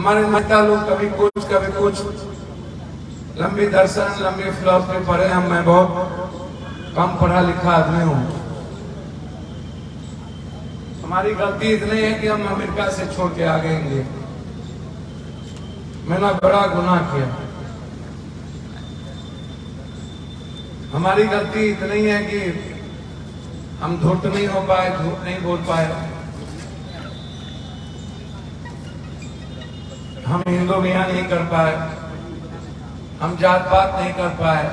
हमारे नेता लोग कभी कुछ लंबी दर्शन लंबी फिलॉसफी पढ़े हम। मैं बहुत कम पढ़ा लिखा आदमी हूँ। हमारी गलती इतनी है कि हम अमेरिका से छोड़ के आ गए। मैंने बड़ा गुनाह किया। हमारी गलती इतनी है कि हम धूर्त नहीं हो पाए, झूठ नहीं बोल पाए। हम हिंदू मियाँ नहीं कर पाए, हम जात पात नहीं कर पाए,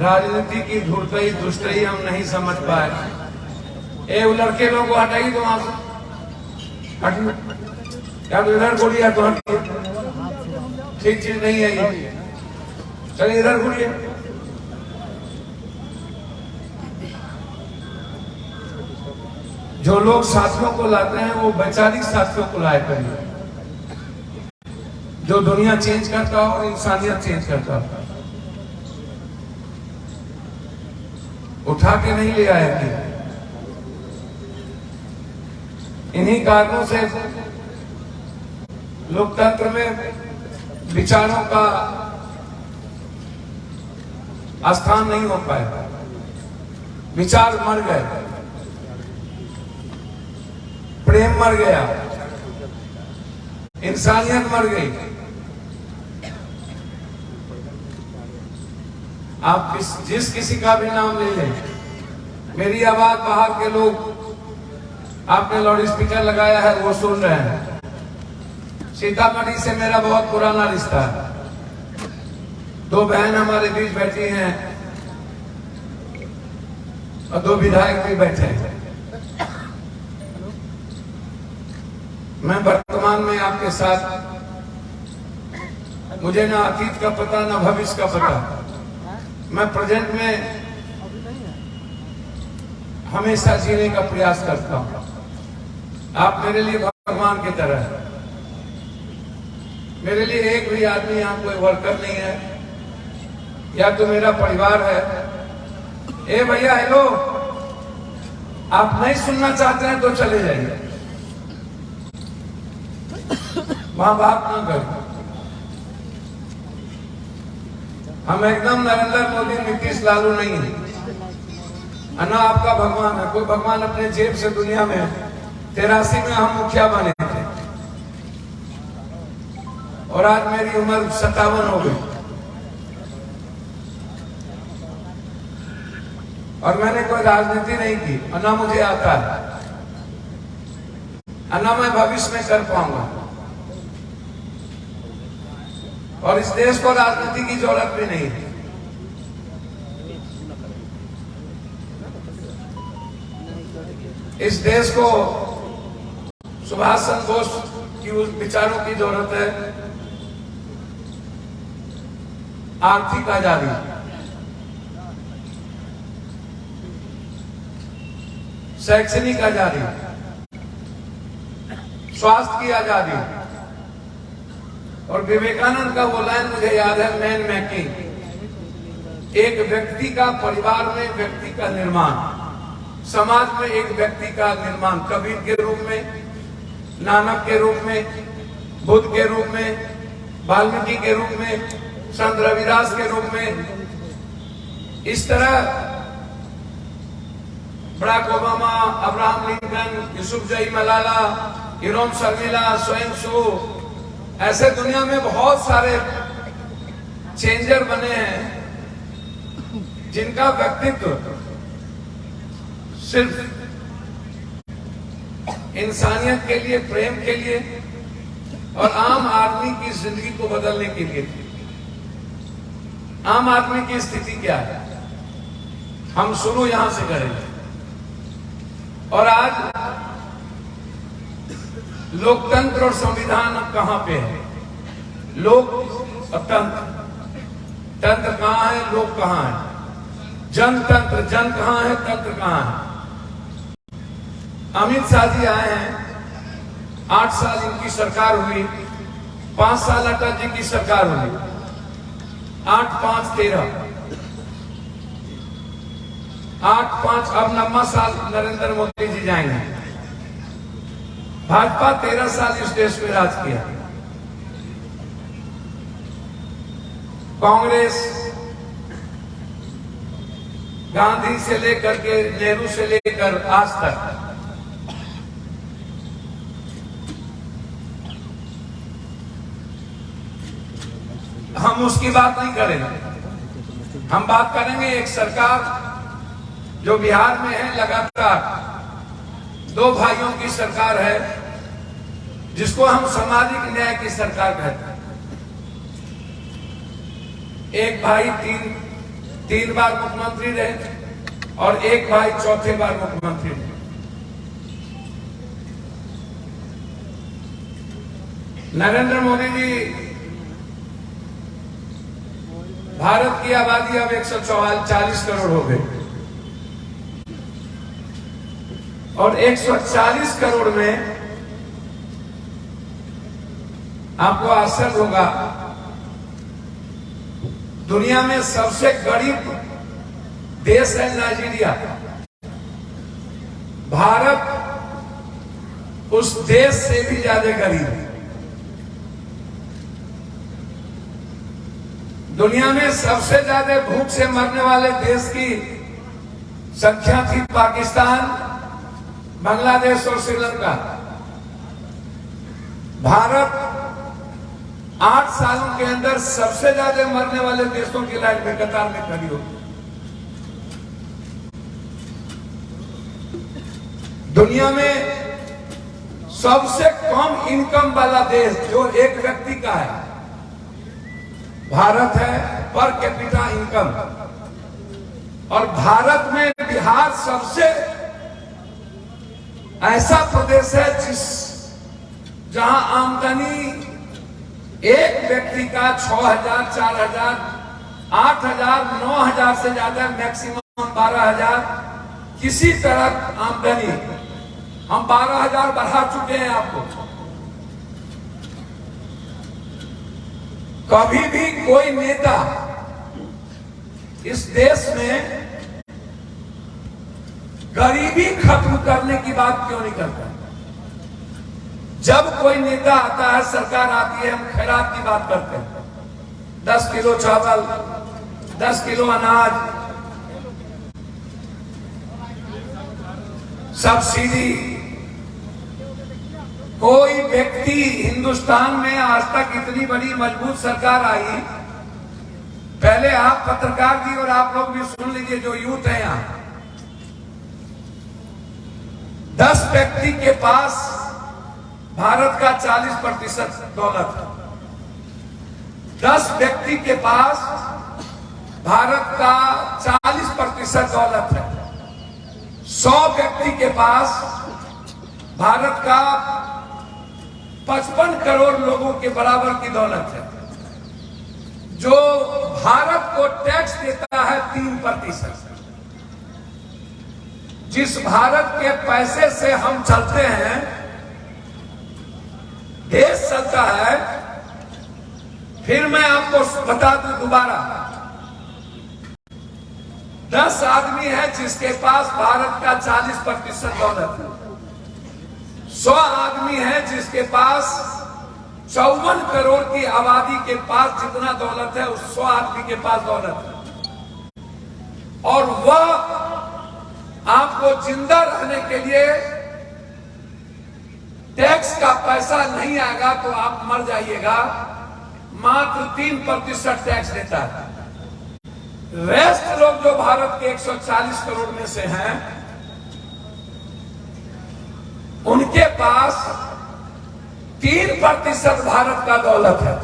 राजनीति की धूर्तई दुष्टई हम नहीं समझ पाए। ए वो लड़के लोगों को हटाइए तो वहां से हटिए, या तो इधर बोलिए तो हटिए। ठीक चीज नहीं है ये। चलिए इधर बोलिए। जो लोग साथियों को लाते हैं वो वैचारिक साथियों को लाए करिए, जो दुनिया चेंज करता हो और इंसानियत चेंज करता हो। उठा के नहीं ले आए थे। इन्हीं कारणों से लोकतंत्र में विचारों का स्थान नहीं हो पाया। विचार मर गए, प्रेम मर गया, इंसानियत मर गई। आप जिस किसी का भी नाम ले लें, मेरी आवाज बाहर के लोग आपने लाउड स्पीकर लगाया है वो सुन रहे हैं। सीतामढ़ी से मेरा बहुत पुराना रिश्ता है। दो बहन हमारे बीच बैठी हैं और दो विधायक भी बैठे हैं। मैं वर्तमान में आपके साथ, मुझे ना अतीत का पता ना भविष्य का पता। मैं प्रेजेंट में हमेशा जीने का प्रयास करता हूं। आप मेरे लिए भगवान की तरह है। मेरे लिए एक भी आदमी यहाँ कोई वर्कर नहीं है, या तो मेरा परिवार है। ए भैया हेलो, आप नहीं सुनना चाहते हैं तो चले जाइए, वहां बात ना करें। हम एकदम नरेंद्र मोदी नीतीश लालू नहीं है, ना आपका भगवान है। कोई भगवान अपने जेब से दुनिया में 83 में हम मुखिया बने थे और आज मेरी उम्र 57 हो गई और मैंने कोई राजनीति नहीं की, और ना मुझे आता है, और ना मैं भविष्य में कर पाऊंगा। और इस देश को राजनीति की जरूरत भी नहीं है। इस देश को सुभाष चंद्र बोस की उस विचारों की जरूरत है। आर्थिक आजादी, शैक्षणिक आजादी, स्वास्थ्य की आजादी। और विवेकानंद का वो लाइन मुझे याद है, मैन मेकिंग। एक व्यक्ति का, परिवार में व्यक्ति का निर्माण, समाज में एक व्यक्ति का निर्माण। कबीर के रूप में, नानक के रूप में, बुद्ध के रूप में, वाल्मीकि के रूप में, संत रविदास के रूप में। इस तरह Barack Obama, Abraham Lincoln, Yousafzai Malala, Irom Sharmila, स्वयं सो, ऐसे दुनिया में बहुत सारे चेंजर बने हैं जिनका व्यक्तित्व सिर्फ इंसानियत के लिए, प्रेम के लिए और आम आदमी की जिंदगी को बदलने के लिए। आम आदमी की स्थिति क्या है, हम शुरू यहां से करेंगे। और आज लोकतंत्र और संविधान अब कहां पे है? लोक और तंत्र। तंत्र कहां है, लोक कहां है? जनतंत्र, जन कहां है, तंत्र कहां है? अमित शाह जी आए हैं, 8 साल इनकी सरकार हुई, 5 साल अटल जी की सरकार हुई, 8, 5, 13, 8, 5, अब 9वां साल नरेंद्र मोदी जी जाएंगे। भाजपा 13 साल इस देश में राज किया। कांग्रेस, गांधी से लेकर के नेहरू से लेकर आज तक हम उसकी बात नहीं करेंगे। हम बात करेंगे एक सरकार जो बिहार में है, लगातार दो भाइयों की सरकार है, जिसको हम सामाजिक न्याय की सरकार कहते हैं। एक भाई तीन बार मुख्यमंत्री रहे और एक भाई चौथे बार मुख्यमंत्री रहे। नरेंद्र मोदी जी, भारत की आबादी अब 140 करोड़ हो गई और 140 करोड़ में आपको आश्चर्य होगा, दुनिया में सबसे गरीब देश है नाइजीरिया। भारत उस देश से भी ज्यादा गरीब है। दुनिया में सबसे ज्यादा भूख से मरने वाले देश की संख्या थी पाकिस्तान, बांग्लादेश और श्रीलंका। भारत 8 सालों के अंदर सबसे ज्यादा मरने वाले देशों की लाइन में कतार में खड़ी हो। दुनिया में सबसे कम इनकम वाला देश जो एक व्यक्ति का है, भारत है, पर कैपिटा इनकम। और भारत में बिहार सबसे ऐसा प्रदेश है जहां आमदनी एक व्यक्ति का 6,000, 4,000, 8,000, 9,000 से ज्यादा, मैक्सिमम 12,000 किसी तरह आमदनी। हम 12,000 बढ़ा चुके हैं आपको। कभी भी कोई नेता इस देश में गरीबी खत्म करने की बात क्यों नहीं करता? जब कोई नेता आता है, सरकार आती है, हम खैरात की बात करते हैं। 10 किलो चावल, 10 किलो अनाज, सब्सिडी। कोई व्यक्ति हिंदुस्तान में आज तक इतनी बड़ी मजबूत सरकार आई। पहले आप पत्रकार जी और आप लोग भी सुन लीजिए, जो यूथ है यहां, 10 व्यक्ति के पास भारत का 40% दौलत है। 10 व्यक्ति के पास भारत का 40% दौलत है। 100 व्यक्ति के पास भारत का 55 करोड़ लोगों के बराबर की दौलत है। जो भारत को टैक्स देता है 3%। जिस भारत के पैसे से हम चलते हैं, देश चलता है। फिर मैं आपको बता दूं दोबारा, 10 आदमी है जिसके पास भारत का 40% दौलत है। 100 आदमी है जिसके पास 54 करोड़ की आबादी के पास जितना दौलत है, उस 100 आदमी के पास दौलत है। और वह आपको जिंदा रहने के लिए टैक्स का पैसा नहीं आएगा तो आप मर जाइएगा। मात्र 3% टैक्स देता है। रेस्ट लोग जो भारत के 140 करोड़ में से हैं, उनके पास 3% भारत का दौलत है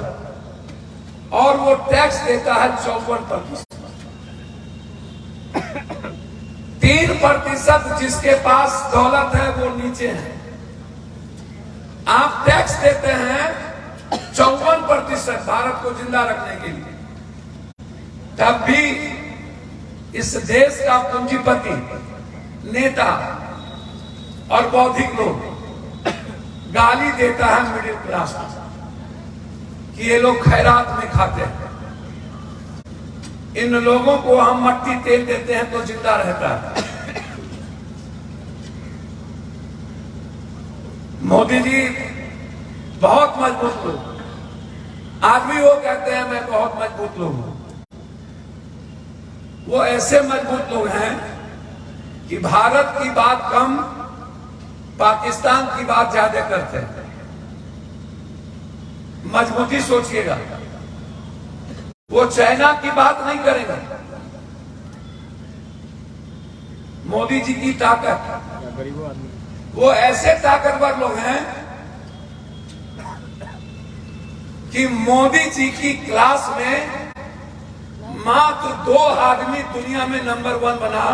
और वो टैक्स देता है 54%। 3% जिसके पास दौलत है वो नीचे है। आप टैक्स देते हैं 54% भारत को जिंदा रखने के लिए। तब भी इस देश का पूंजीपति, नेता और बौद्धिक लोग गाली देता है मिडिल क्लास कि ये लोग खैरात में खाते हैं। इन लोगों को हम मट्टी तेल देते हैं तो जिंदा रहता है। मोदी जी बहुत मजबूत लोग, आज भी वो कहते हैं मैं बहुत मजबूत लोग हूं। वो ऐसे मजबूत लोग हैं कि भारत की बात कम, पाकिस्तान की बात ज्यादा करते हैं। मजबूती सोचिएगा, वो चाइना की बात नहीं करेगा। मोदी जी की ताकत, वो ऐसे ताकतवर लोग हैं कि मोदी जी की क्लास में मात्र 2 आदमी दुनिया में नंबर 1 बना।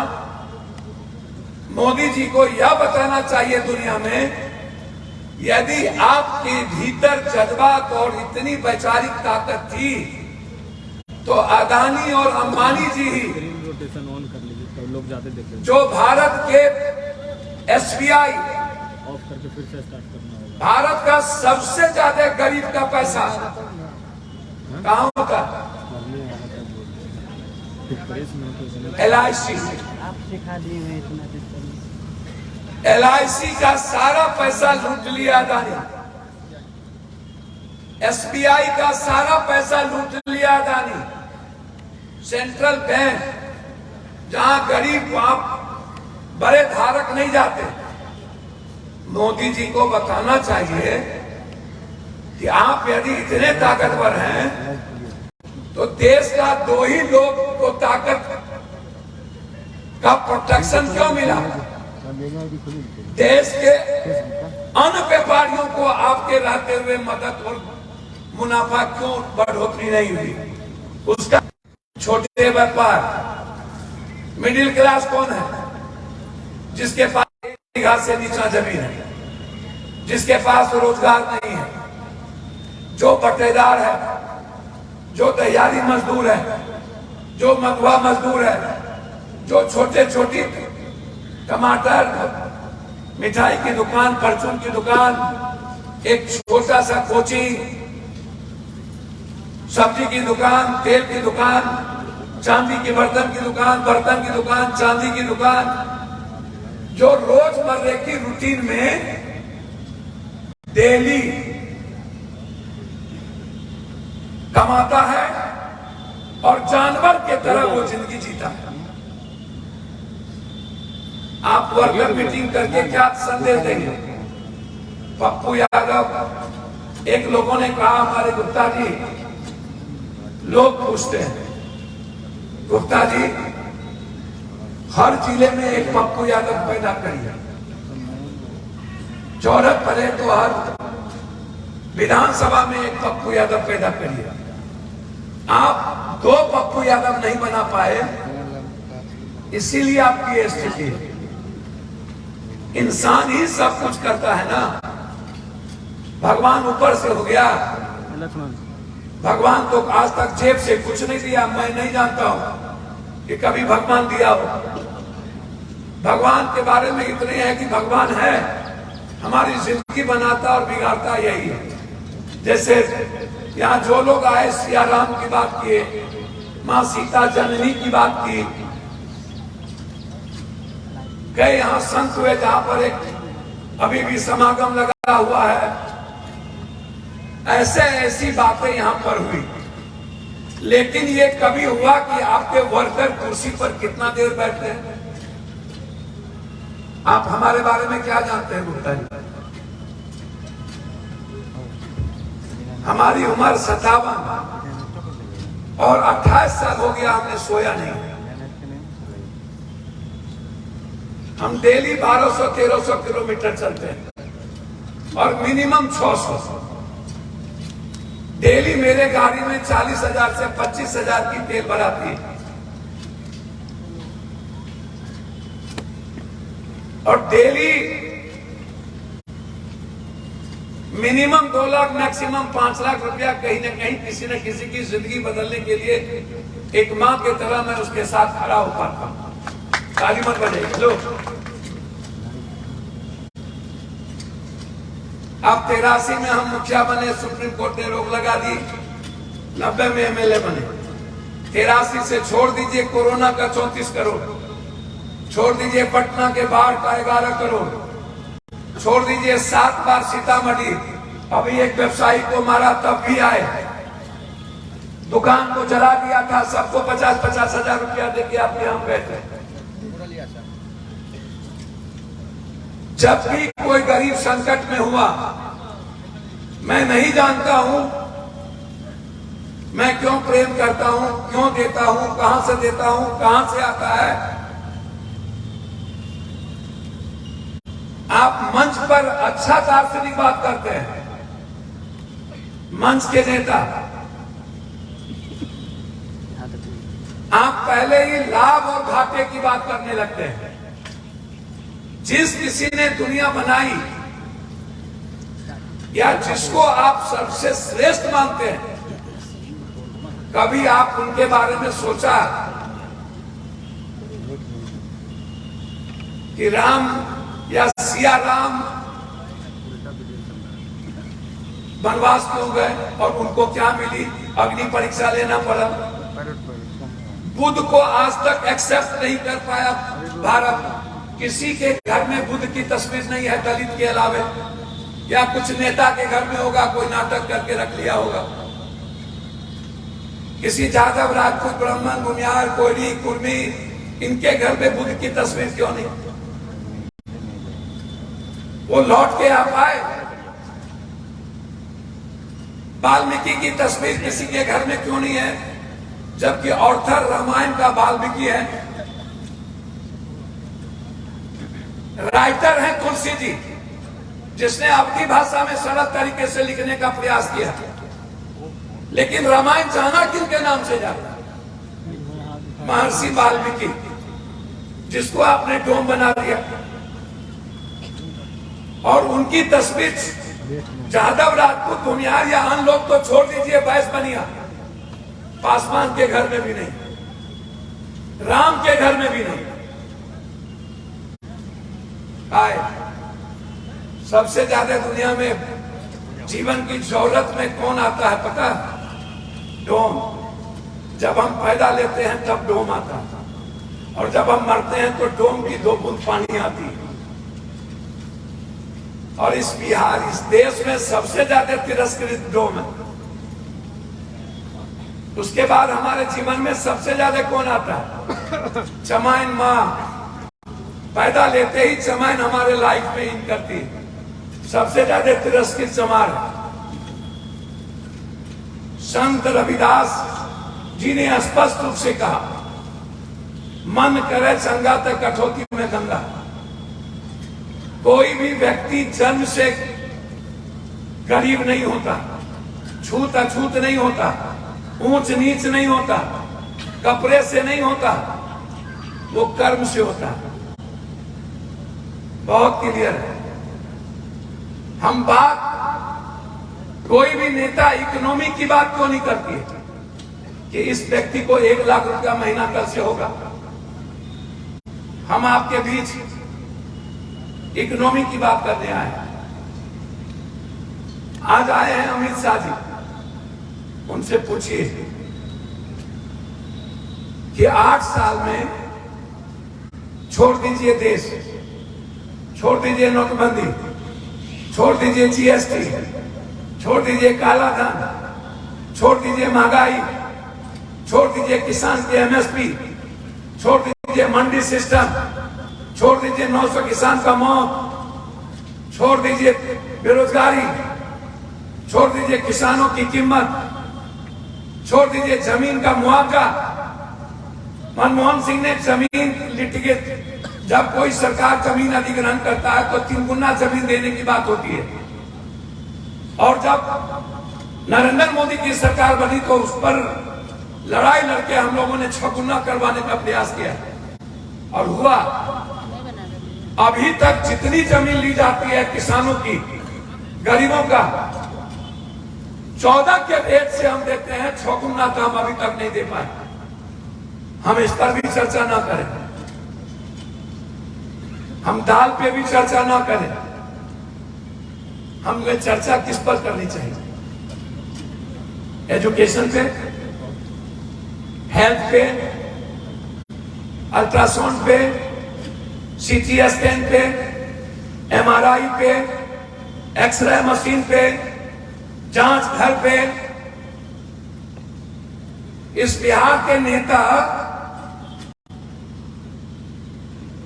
मोदी जी को यह बताना चाहिए दुनिया में, यदि आपके भीतर जज्बात और इतनी वैचारिक ताकत थी तो अदानी और अंबानी जी ही, रोटेशन ऑन कर लीजिए तो लोग जाते देखेंगे, जो भारत के SBI ऑफ करके फिर से स्टार्ट करना होगा। भारत का सबसे ज्यादा गरीब का पैसा कहाँ होता? LIC। LIC का सारा पैसा लूट लिया अदानी, SBI का सारा पैसा लूट लिया अदानी। सेंट्रल बैंक, जहां गरीब वहां बड़े धारक नहीं जाते। मोदी जी को बताना चाहिए कि आप यदि इतने ताकतवर हैं तो देश का 2 ही लोग को ताकत का प्रोटेक्शन क्यों मिला? देश के अन्य व्यापारियों को आपके रहते हुए मदद और मुनाफा क्यों बढ़ोतरी नहीं हुई? उसका छोटे व्यापार, मिडिल क्लास कौन है? जिसके पास 1 बीघा से नीचा जमीन है, जिसके पास रोजगार नहीं है, जो पट्टेदार है, जो तैयारी मजदूर है, जो मगवा मजदूर है, जो छोटे छोटी टमाटर, मिठाई की दुकान, परचून की दुकान, एक छोटा सा कोचिंग, सब्जी की दुकान, तेल की दुकान, चांदी के बर्तन की दुकान, बर्तन की दुकान, चांदी की दुकान, जो रोजमर्रे की रूटीन में डेली कमाता है और जानवर के तरह वो जिंदगी जीता है। आप वर्कर मीटिंग करके क्या संदेश देंगे? पप्पू यादव, एक लोगों ने कहा हमारे गुप्ता जी, लोग पूछते हैं गुप्ता जी हर जिले में एक पप्पू यादव पैदा करिए, जरूरत पड़े तो हर विधानसभा में एक पप्पू यादव पैदा करिए। आप 2 पप्पू यादव नहीं बना पाए, इसीलिए आपकी स्थिति है। इंसान ही सब कुछ करता है ना, भगवान ऊपर से हो गया। भगवान तो आज तक जेब से कुछ नहीं दिया। मैं नहीं जानता हूं कि कभी भगवान दिया हो। भगवान के बारे में इतने है कि भगवान है, हमारी जिंदगी बनाता और बिगाड़ता यही है। जैसे यहाँ जो लोग आए, सिया राम की बात किए, माँ सीता जननी की बात की, गए यहाँ संत हुए जहां पर एक अभी भी समागम लगा हुआ है। ऐसी बातें यहां पर हुई, लेकिन ये कभी हुआ कि आपके वर्कर कुर्सी पर कितना देर बैठते हैं? आप हमारे बारे में क्या जानते हैं गुप्ता जी? हमारी उम्र 57 और 28 साल हो गया हमने सोया नहीं। हम डेली 1200-1300 किलोमीटर चलते हैं और मिनिमम 600। डेली मेरे गाड़ी में 40,000 से 25,000 की तेल भराती है और daily minimum 2 lakh, maximum 5 lakh रुपया कहीं न कहीं किसी न किसी की जिंदगी बदलने के लिए एक मां की तरह मैं उसके साथ खड़ा हो पाता हूं। ताली मत बजाइए लो। अब 83 में हम मुखिया बने, सुप्रीम कोर्ट ने रोक लगा दी। 90 में MLA बने। 83 से छोड़ दीजिए कोरोना का 34 करोड़, छोड़ दीजिए पटना के बाढ़ का 11 करोड़, छोड़ दीजिए 7 बार सीतामढ़ी, अभी एक व्यवसायी को मारा तब भी आए। दुकान को जला दिया था, सबको 50-50 हजार रुपया देके आपके हम गए थे। जब भी कोई गरीब संकट में हुआ, मैं नहीं जानता हूं मैं क्यों प्रेम करता हूं, क्यों देता हूं, कहां से देता हूं, कहां से आता है। आप मंच पर अच्छा दार्शनिक बात करते हैं, मंच के नेता, आप पहले ही लाभ और घाटे की बात करने लगते हैं। जिस किसी ने दुनिया बनाई या जिसको आप सबसे श्रेष्ठ मानते हैं, कभी आप उनके बारे में सोचा कि राम या सिया राम वनवास क्यों गए और उनको क्या मिली, अग्नि परीक्षा लेना पड़ा। बुद्ध को आज तक एक्सेप्ट नहीं कर पाया भारत। किसी के घर में बुद्ध की तस्वीर नहीं है दलित के अलावे, या कुछ नेता के घर में होगा, कोई नाटक करके रख लिया होगा। किसी जादव, राजपूत, ब्राह्मण, मुनियार, कोयली, कुर्मी, इनके घर में बुद्ध की तस्वीर क्यों नहीं? वो लौट के आ पाए। वाल्मीकि की तस्वीर किसी के घर में क्यों नहीं है, जबकि ऑर्थर रामायण का वाल्मीकि है। राइटर है तुलसी जी, जिसने अपनी भाषा में सरल तरीके से लिखने का प्रयास किया, लेकिन रामायण जाना किनके नाम से जाता है? महर्षि वाल्मीकि, जिसको आपने डोम बना दिया। और उनकी तस्वीर जादव, राजपूत, भूमिहार या अन्य लोग तो छोड़ दीजिए, बैस बनिया, पासवान के घर में भी नहीं, राम के घर में भी नहीं आए। सबसे ज्यादा दुनिया में जीवन की जरूरत में कौन आता है पता? डोम। जब हम पैदा लेते हैं तब डोम आता है, और जब हम मरते हैं तो डोम की 2 बूंद पानी आती है। और इस बिहार, इस देश में सबसे ज्यादा तिरस्कृत डोम है। उसके बाद हमारे जीवन में सबसे ज्यादा कौन आता है? चमाइन माँ। पैदा लेते ही चमाइन हमारे लाइफ में इन करती है। सबसे ज्यादा तिरस्कृत चमार। संत रविदास जी ने स्पष्ट रूप से कहा, मन करे चंगा तो कठौती में गंगा। कोई भी व्यक्ति जन्म से गरीब नहीं होता, छूत अछूत नहीं होता, ऊंच नीच नहीं होता, कपड़े से नहीं होता, वो कर्म से होता है। बहुत क्लियर है। हम बात, कोई भी नेता इकोनॉमी की बात क्यों नहीं करती है कि इस व्यक्ति को 1 लाख रुपया महीना कैसे होगा? हम आपके बीच इकोनॉमी की बात करने आए हैं। आज आए हैं अमित शाह जी, उनसे पूछिए कि 8 साल में छोड़ दीजिए देश, छोड़ दीजिए नोटबंदी, छोड़ दीजिए जीएसटी, छोड़ दीजिए काला धन, छोड़ दीजिए महंगाई, छोड़ दीजिए किसान के एमएसपी, छोड़ दीजिए मंडी सिस्टम, छोड़ दीजिए 900 किसान का मौत, छोड़ दीजिए बेरोजगारी, छोड़ दीजिए किसानों की कीमत, छोड़ दीजिए जमीन का मुआवजा। मनमोहन सिंह ने जमीन लिटिगेट, जब कोई सरकार जमीन अधिग्रहण करता है तो 3 गुना जमीन देने की बात होती है, और जब नरेंद्र मोदी की सरकार बनी तो उस पर लड़ाई लड़के हम लोगों ने 6 गुना करवाने का प्रयास किया, और हुआ। अभी तक जितनी जमीन ली जाती है किसानों की, गरीबों का, 14 के रेट से हम देते हैं, 6 गुना तो हम अभी तक नहीं दे पाए। हम इस पर भी चर्चा ना करें, हम दाल पे भी चर्चा ना करें। हमें चर्चा किस पर करनी चाहिए? एजुकेशन पे, हेल्थ पे, अल्ट्रासाउंड पे, सीटी स्कैन पे, एमआरआई पे, एक्सरे मशीन पे, जांच घर पे, इस बिहार के नेता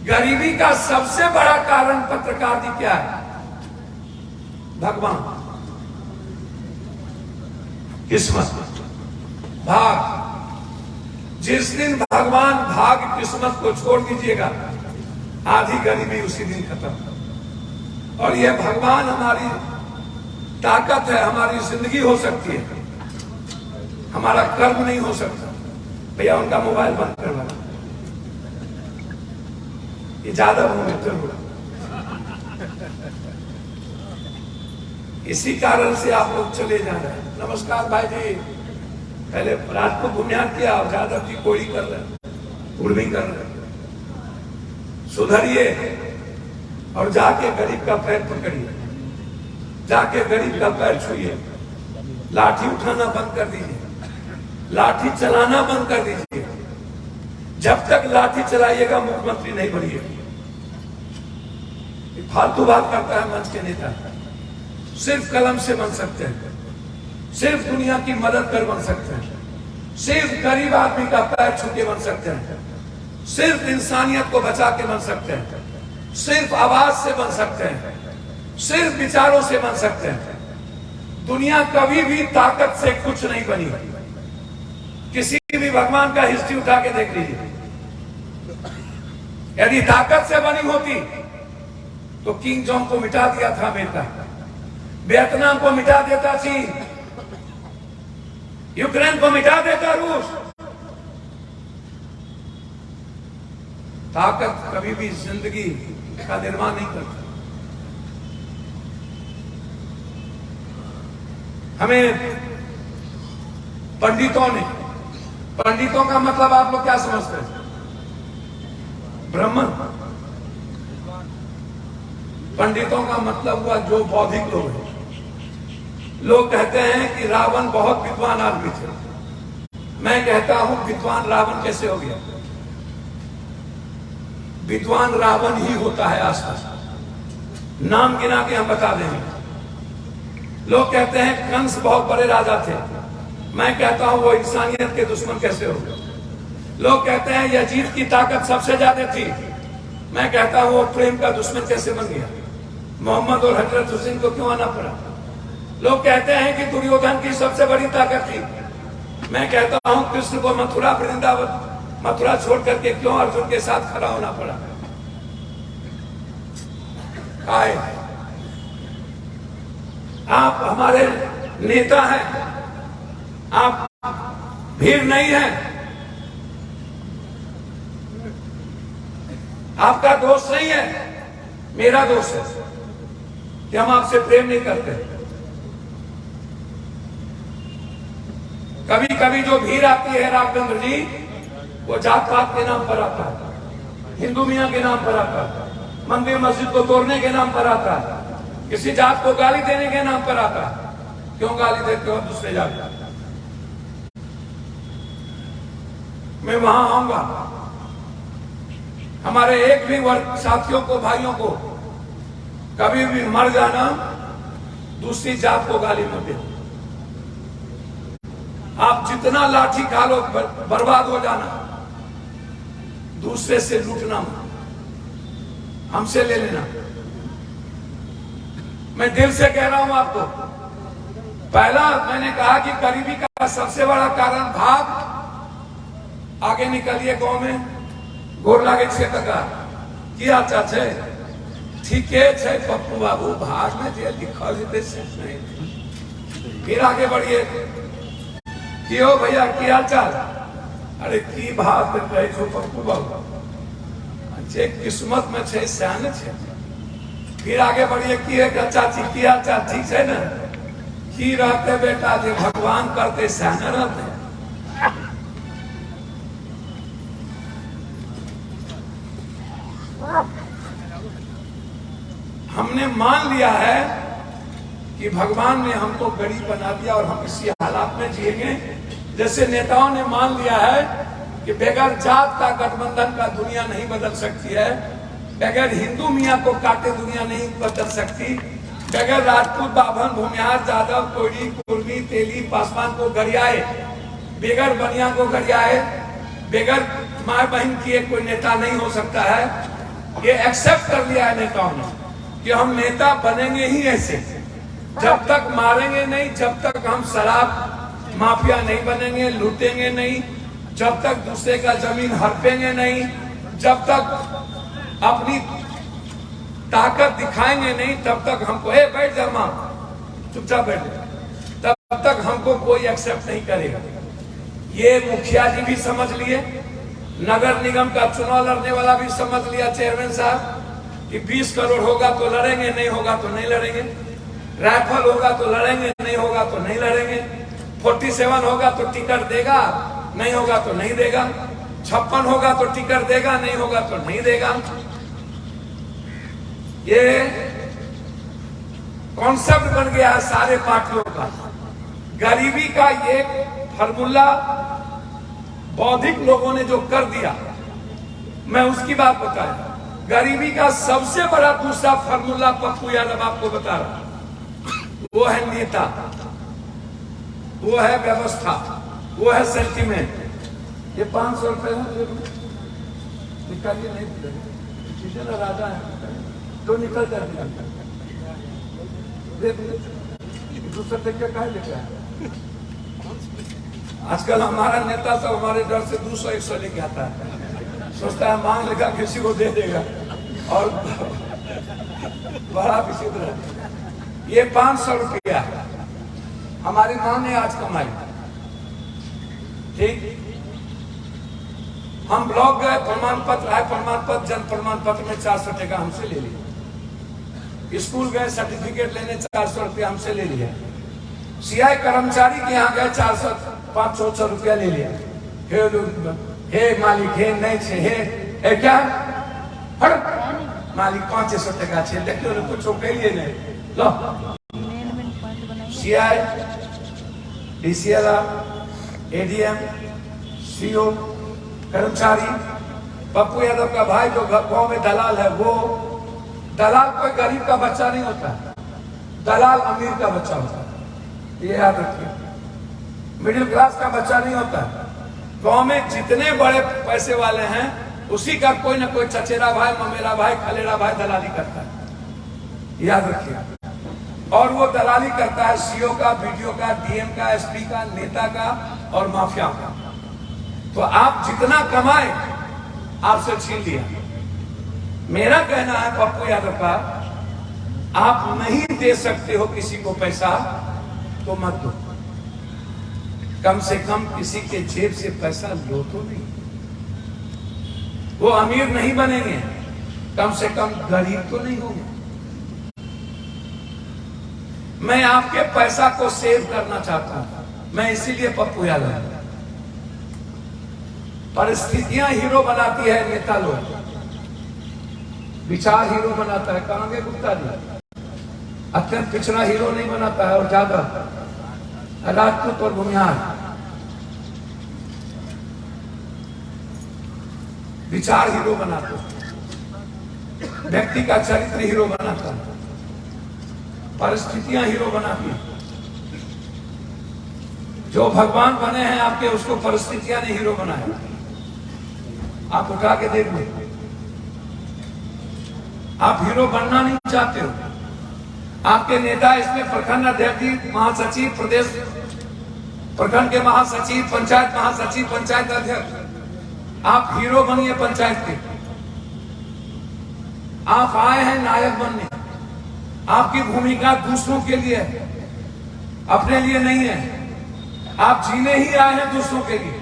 गरीबी का सबसे बड़ा कारण पत्रकार जी क्या है? भगवान, किस्मत, भाग। जिस दिन भगवान भाग किस्मत को छोड़ दीजिएगा, आधी गरीबी उसी दिन खत्म। और यह भगवान हमारी ताकत है, हमारी जिंदगी हो सकती है, हमारा कर्म नहीं हो सकता। भैया उनका मोबाइल बंद करवा, ये ज्यादा मित्र हो। इसी कारण से आप लोग चले जा रहे हैं। नमस्कार भाई जी, पहले रात को बुनियाद किया और यादव जी कोई कर रहे, उर्मी कर रहे। सुधरिए और जाके गरीब का पैर पकड़िए, जाके गरीब का पैर छुइए। लाठी उठाना बंद कर दीजिए, लाठी चलाना बंद कर दीजिए। जब तक लाठी चलाइएगा मुख्यमंत्री नहीं बनिएगा। फालतू बात करता है मंच के नेता। सिर्फ कलम से बन सकते हैं, सिर्फ दुनिया की मदद कर बन सकते हैं, सिर्फ गरीब आदमी का पैर छू के बन सकते हैं, सिर्फ इंसानियत को बचा के बन सकते हैं, सिर्फ आवाज से बन सकते हैं, सिर्फ विचारों से बन सकते हैं। दुनिया कभी भी ताकत से कुछ नहीं बनी। किसी भी भगवान का हिस्ट्री उठा के देख लीजिए। यदि ताकत से बनी होती तो किंग जॉन्ग को मिटा दिया था अमेरिका, वियतनाम को मिटा देता चीन, यूक्रेन को मिटा देता रूस। ताकत कभी भी जिंदगी का निर्माण नहीं करता। हमें पंडितों का मतलब आप लोग क्या समझते हैं? ब्राह्मण। पंडितों का मतलब हुआ जो बौद्धिक लोग हैं। लोग कहते हैं कि रावण बहुत विद्वान आदमी थे। मैं कहता हूं विद्वान रावण कैसे हो गया? विद्वान रावण ही होता है आसपास। नाम गिना के हम बता देंगे। लोग कहते हैं कंस बहुत बड़े राजा थे। मैं कहता हूं वो इंसानियत के दुश्मन कैसे हो गए? लोग कहते हैं यजीद की ताकत सबसे ज्यादा थी। मैं कहता हूं वो प्रेम का दुश्मन कैसे बन गया? मोहम्मद और हजरत हुसैन को क्यों आना पड़ा? लोग कहते हैं कि दुर्योधन की सबसे बड़ी ताकत थी। मैं कहता हूं कृष्ण को मथुरा वृंदावन मथुरा छोड़ करके क्यों अर्जुन के साथ खड़ा होना पड़ा? आए आप हमारे नेता हैं, आप भीड़ नहीं है। आपका दोष नहीं है, मेरा दोष है कि हम आपसे प्रेम नहीं करते। कभी कभी जो भीड़ आती है राघवेंद्र जी, वो जात पात के नाम पर आता है, हिंदू मियां के नाम पर आता है, मंदिर मस्जिद को तोड़ने के नाम पर आता है, किसी जात को गाली देने के नाम पर आता है। क्यों गाली देते हो दूसरे जात? मैं वहां आऊंगा, हमारे एक भी वर्ग साथियों को, भाइयों को कभी भी मर जाना, दूसरी जात को गाली मत दे। आप जितना लाठी खा लो, बर्बाद हो जाना, दूसरे से लूटना मत, हमसे ले लेना। मैं दिल से कह रहा हूं आपको। पहला मैंने कहा कि गरीबी का सबसे बड़ा कारण भाग। आगे निकलिए गांव में, गोर लागे छे टका किया चाचे ठीके छे पप्पू बाबू, भाग में जे लिखल जेते से नहीं। फिर आगे बढ़िए, क्यों भैया की हाल चाल? अरे की बात कहे छो पप्पू बाबू, जे किस्मत में छे सयाने छे। फिर आगे बढ़िए, की है चाची की हाल चाल? ठीक है ना? की रहते बेटा जे भगवान करते सयाने रहते। हमने मान लिया है कि भगवान ने हमको गरीब बना दिया और हम इसी हालात में जिएंगे। जैसे नेताओं ने मान लिया है कि बगैर जात का गठबंधन का दुनिया नहीं बदल सकती है, बगैर हिंदू मियाँ को काटे दुनिया नहीं बदल सकती, बगैर राजपूत, बाभन, भूमिहार, जादव, कोयरी, कुर्मी, तेली, पासवान को गरियाए बेगर बनिया को गरियाए, बेगर माँ बहन किए कोई नेता नहीं हो सकता है। ये एक्सेप्ट कर लिया है नेताओं ने कि हम नेता बनेंगे ही ऐसे, जब तक मारेंगे नहीं, जब तक हम शराब माफिया नहीं बनेंगे, लूटेंगे नहीं, जब तक दूसरे का जमीन हड़पेंगे नहीं, जब तक अपनी ताकत दिखाएंगे नहीं, तब तक हमको बैठ जा मां, चुपचाप बैठ, तब तक हमको कोई एक्सेप्ट नहीं करेगा। ये मुखिया जी भी समझ लिए, नगर निगम का चुनाव लड़ने वाला भी समझ लिया चेयरमैन साहब कि 20 करोड़ होगा तो लड़ेंगे, नहीं होगा तो नहीं लड़ेंगे। राइफल होगा तो लड़ेंगे, नहीं होगा तो नहीं लड़ेंगे। 47 होगा तो टिकट देगा, नहीं होगा तो नहीं देगा। 56 होगा तो टिकट देगा, नहीं होगा तो नहीं देगा। ये कॉन्सेप्ट बन गया है सारे पार्टियों का। गरीबी का ये फार्मूला बौद्धिक लोगों ने जो कर दिया, मैं उसकी बात बताया। गरीबी का सबसे बड़ा दूसरा फार्मूला पप्पू यादव आपको बता रहा, वो है नेता, वो है व्यवस्था, वो है सेंटिमेंट। ये 500 रुपए निकालिए, नहीं ना राजा है तो निकल जाए, दूसरा टक्का कहा लेके आया। आजकल हमारा नेता सब हमारे डर से 200-100 लेके आता है, सोचता है मांग लेगा किसी को दे देगा, और बड़ा विचित्र है। ये 500 रुपया हमारी मां ने आज कमाई, ठीक। हम ब्लॉक गए, प्रमाण पत्र है, प्रमाण पत्र, जन प्रमाण पत्र में 400 टका हमसे ले लिया। स्कूल गए, सर्टिफिकेट लेने 400 रुपया हमसे ले लिया। सीआई कर्मचारी के यहाँ गए, 400-500 रुपया ले लिया। हे मालिक, हे नहीं छे, हे क्या हर मालिक 500 टका छे, लेकिन कुछ कहिए नहीं। लो सीआई, डीसीएल, एडीएम, सीओ, कर्मचारी, पप्पू यादव का भाई जो गांव में दलाल है, वो दलाल कोई गरीब का बच्चा नहीं होता, दलाल अमीर का बच्चा होता है, ये याद रखिए। मिडिल क्लास का बच्चा नहीं होता। गांव में जितने बड़े पैसे वाले हैं, उसी का कोई ना कोई चचेरा भाई, ममेरा भाई, खलेरा भाई दलाली करता है, याद रखिए। और वो दलाली करता है सीओ का, बीडीओ का, डीएम का, एसपी का, नेता का और माफिया का। तो आप जितना कमाए आपसे छीन लिया। मेरा कहना है पप्पू यादव का, आप नहीं दे सकते हो किसी को पैसा तो मत दो, कम से कम किसी के जेब से पैसा लो तो नहीं। वो अमीर नहीं बनेंगे, कम से कम गरीब तो नहीं होंगे। मैं आपके पैसा को सेव करना चाहता हूं, मैं इसीलिए पप्पू यादव। परिस्थितियां हीरो बनाती है नेता लोग, विचार हीरो बनाता है। कहांगे गुप्ता जी अत्यंत पिछड़ा हीरो नहीं बनाता है, और ज्यादा राजपूत और भूमिहार विचार हीरो बनाते हैं, व्यक्ति का चरित्र हीरो बनाता है, परिस्थितियां हीरो बनाती हैं। जो भगवान बने हैं आपके, उसको परिस्थितियां ने हीरो बनाया। आप उठा के देख लो, आप हीरो बनना नहीं चाहते हो। आपके नेता इसमें प्रखंड अध्यक्ष, महासचिव, प्रदेश प्रखंड के महासचिव, पंचायत महासचिव, पंचायत अध्यक्ष, आप हीरो बनिए पंचायत के। आप आए हैं नायक बनने। आपकी भूमिका दूसरों के लिए है, अपने लिए नहीं है। आप जीने ही आए हैं दूसरों के लिए।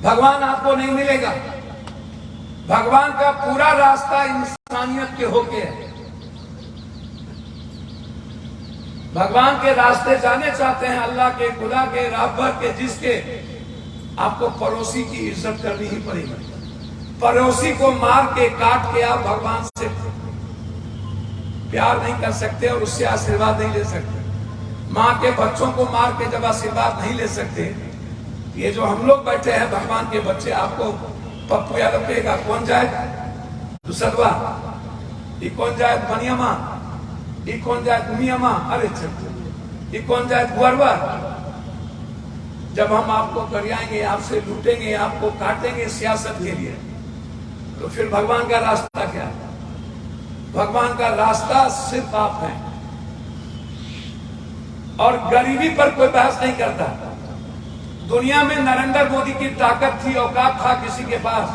भगवान आपको नहीं मिलेगा। भगवान का पूरा रास्ता इंसानियत के होके है। भगवान के रास्ते जाने चाहते हैं, अल्लाह के, खुदा के, रब्बर के, जिसके, आपको पड़ोसी की इज्जत करनी ही पड़ेगी। पड़ोसी को मार के, काट के आप भगवान से प्यार नहीं कर सकते और उससे आशीर्वाद नहीं ले सकते। माँ के बच्चों को मार के जब आशीर्वाद नहीं ले सकते, ये जो हम लोग बैठे हैं भगवान के बच्चे, आपको पप्पू यादव कहेगा कौन जाए दुसदवा, ये कौन जाए बनियामा, ये कौन जाए दुनियामा, अरे ये कौन जाए गुअरवा, जब हम आपको गरियाएंगे, आपसे लूटेंगे, आपको काटेंगे सियासत के लिए, तो फिर भगवान का रास्ता क्या है? भगवान का रास्ता सिर्फ आप हैं। और गरीबी पर कोई बहस नहीं करता। दुनिया में नरेंद्र मोदी की ताकत थी, औकात था किसी के पास,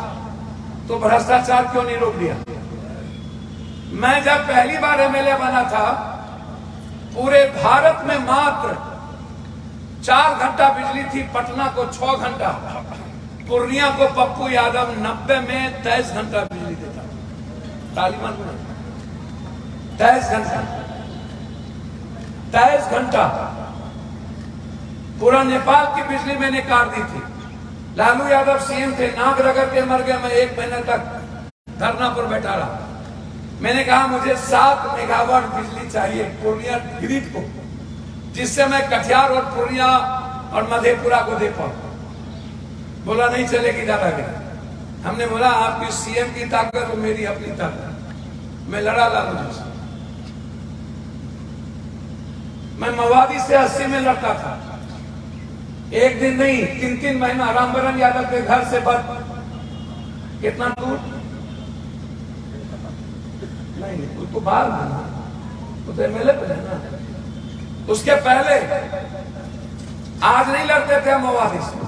तो भ्रष्टाचार क्यों नहीं रोक दिया? मैं जब पहली बार एमएलए बना था, पूरे भारत में मात्र 4 घंटा बिजली थी, पटना को 6 घंटा, पूर्णिया को पप्पू यादव 90 में 23 घंटा बिजली देता। तालिबान को 23 घंटा, 23 घंटा पूरा नेपाल की बिजली मैंने काट दी थी। लालू यादव सीएम थे, नाक रगड़ के मर गए। मैं 1 महीने तक धरना पर बैठा रहा। मैंने कहा मुझे 7 मेगावाट बिजली चाहिए पूर्णिया ग्रिड को, जिससे मैं कटिहार और पूर्णिया और मधेपुरा को दे पाऊं। बोला नहीं चलेगी दादागिरी। हमने बोला आपकी सीएम की ताकत और मेरी अपनी ताकत। मैं लड़ा लालू जी से। मैं मवादी से 80 में लड़ता था। एक दिन नहीं, 3-3 महीना रामबरन यादव के घर से कितना दूर नहीं, उसको बाहर वो तो एमएलए पे है ना। उसके पहले आज नहीं लड़ते थे हम मवादी से।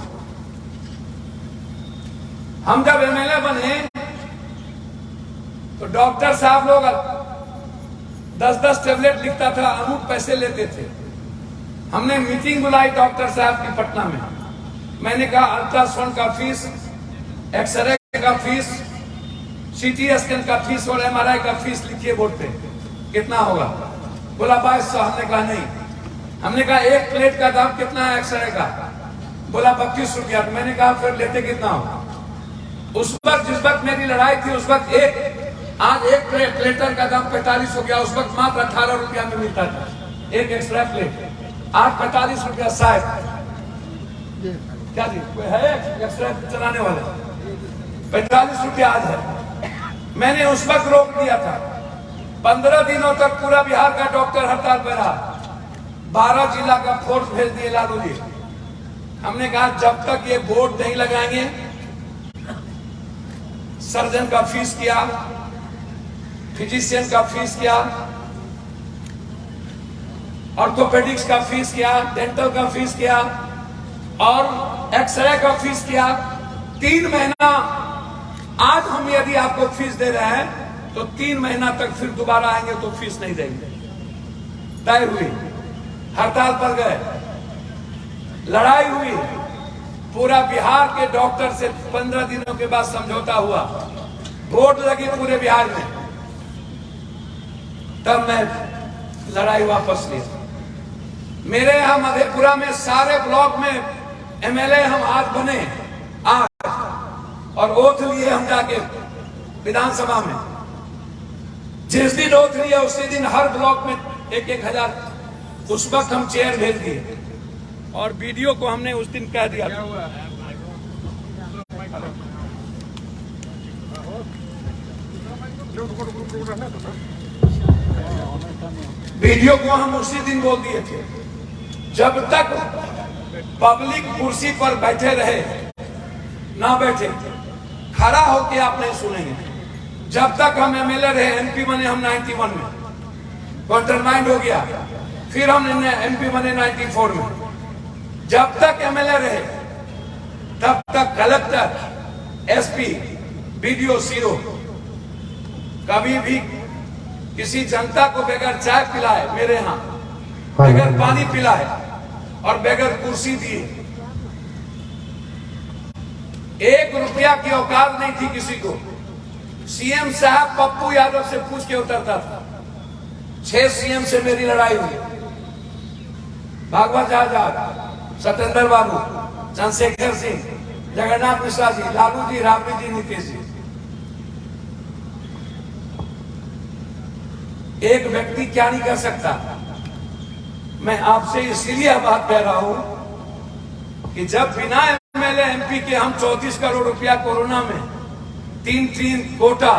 हम जब एमएलए बने तो डॉक्टर साहब लोग 10-10 टेबलेट लिखता था, अमुक पैसे लेते थे। हमने मीटिंग बुलाई डॉक्टर साहब की पटना में। मैंने कहा अल्ट्रासाउंड का फीस, एक्सरे का फीस, सीटी स्कैन का फीस और एमआरआई का फीस लिखिए बोर्ड पे, कितना होगा? बोला 2200। हमने कहा नहीं। हमने कहा 1 प्लेट का दाम कितना है एक्सरे का? बोला 32 रुपया। मैंने कहा फिर लेते कितना होगा? उस वक्त जिस वक्त मेरी लड़ाई थी, उस वक्त आज 1 प्लेटर का दाम 45 हो गया। उस वक्त मात्र 18 रुपया में मिलता था 1 एक्स्ट्रा प्लेट। आज 45 रुपया शायद। क्या जी कोई है एक्स्ट्रा चलाने वाला? 45 रुपया आज है। मैंने उस वक्त रोक दिया था। 15 दिनों तक पूरा बिहार का डॉक्टर हड़ताल पर रहा। 12 जिला का फोर्स भेज दिए लालू जी। हमने कहा जब तक ये बोर्ड नहीं लगाएंगे, सर्जन का फीस किया, फिजिशियन का फीस किया, ऑर्थोपेडिक्स का फीस किया, डेंटल का फीस किया और एक्सरे का फीस किया। 3 महीना आज हम यदि आपको फीस दे रहे हैं तो 3 महीना तक फिर दोबारा आएंगे तो फीस नहीं देंगे। तय हुई, हड़ताल पर गए, लड़ाई हुई। पूरा बिहार के डॉक्टर से 15 दिनों के बाद समझौता हुआ, वोट लगी पूरे बिहार में, तब मैं लड़ाई वापस लिया। मेरे यहां मधेपुरा में सारे ब्लॉक में एमएलए हम आज बने आज, और ओथ लिए हम जाके विधानसभा में। जिस दिन ओथ लिया उसी दिन हर ब्लॉक में 1-1 हजार उस वक्त हम चेयर भेज दिए। और वीडियो को हमने उस दिन कह दिया था। वीडियो को हम उसी दिन बोल दिए थे। जब तक पब्लिक कुर्सी पर बैठे रहे ना बैठे, खड़ा होके आप नहीं सुनेंगे। जब तक हम एमएलए रहे, एमपी बने हम 91 में, क्वार्टर माइंड हो गया। फिर हम एमपी बने 94 में। जब तक एमएलए रहे तब तक कलेक्टर, एसपी, बीडीओ, सीओ कभी भी किसी जनता को बगैर चाय पिलाए, मेरे यहाँ बगैर पानी पिलाए और बगैर कुर्सी दिए, 1 रुपया की औकात नहीं थी किसी को। सीएम साहब पप्पू यादव से पूछ के उतरता था। 6 सीएम से मेरी लड़ाई हुई। भागवत आजाद, सत्येंद्र बाबू, चंद्रशेखर सिंह, जगन्नाथ मिश्रा जी, लालू जी, राबड़ी जी, नीतीश जी। एक व्यक्ति क्या नहीं कर सकता। मैं आपसे इसीलिए बात कह रहा हूं कि जब बिना एमएलए एमपी के हम 34 करोड़ रुपया कोरोना में, 3 कोटा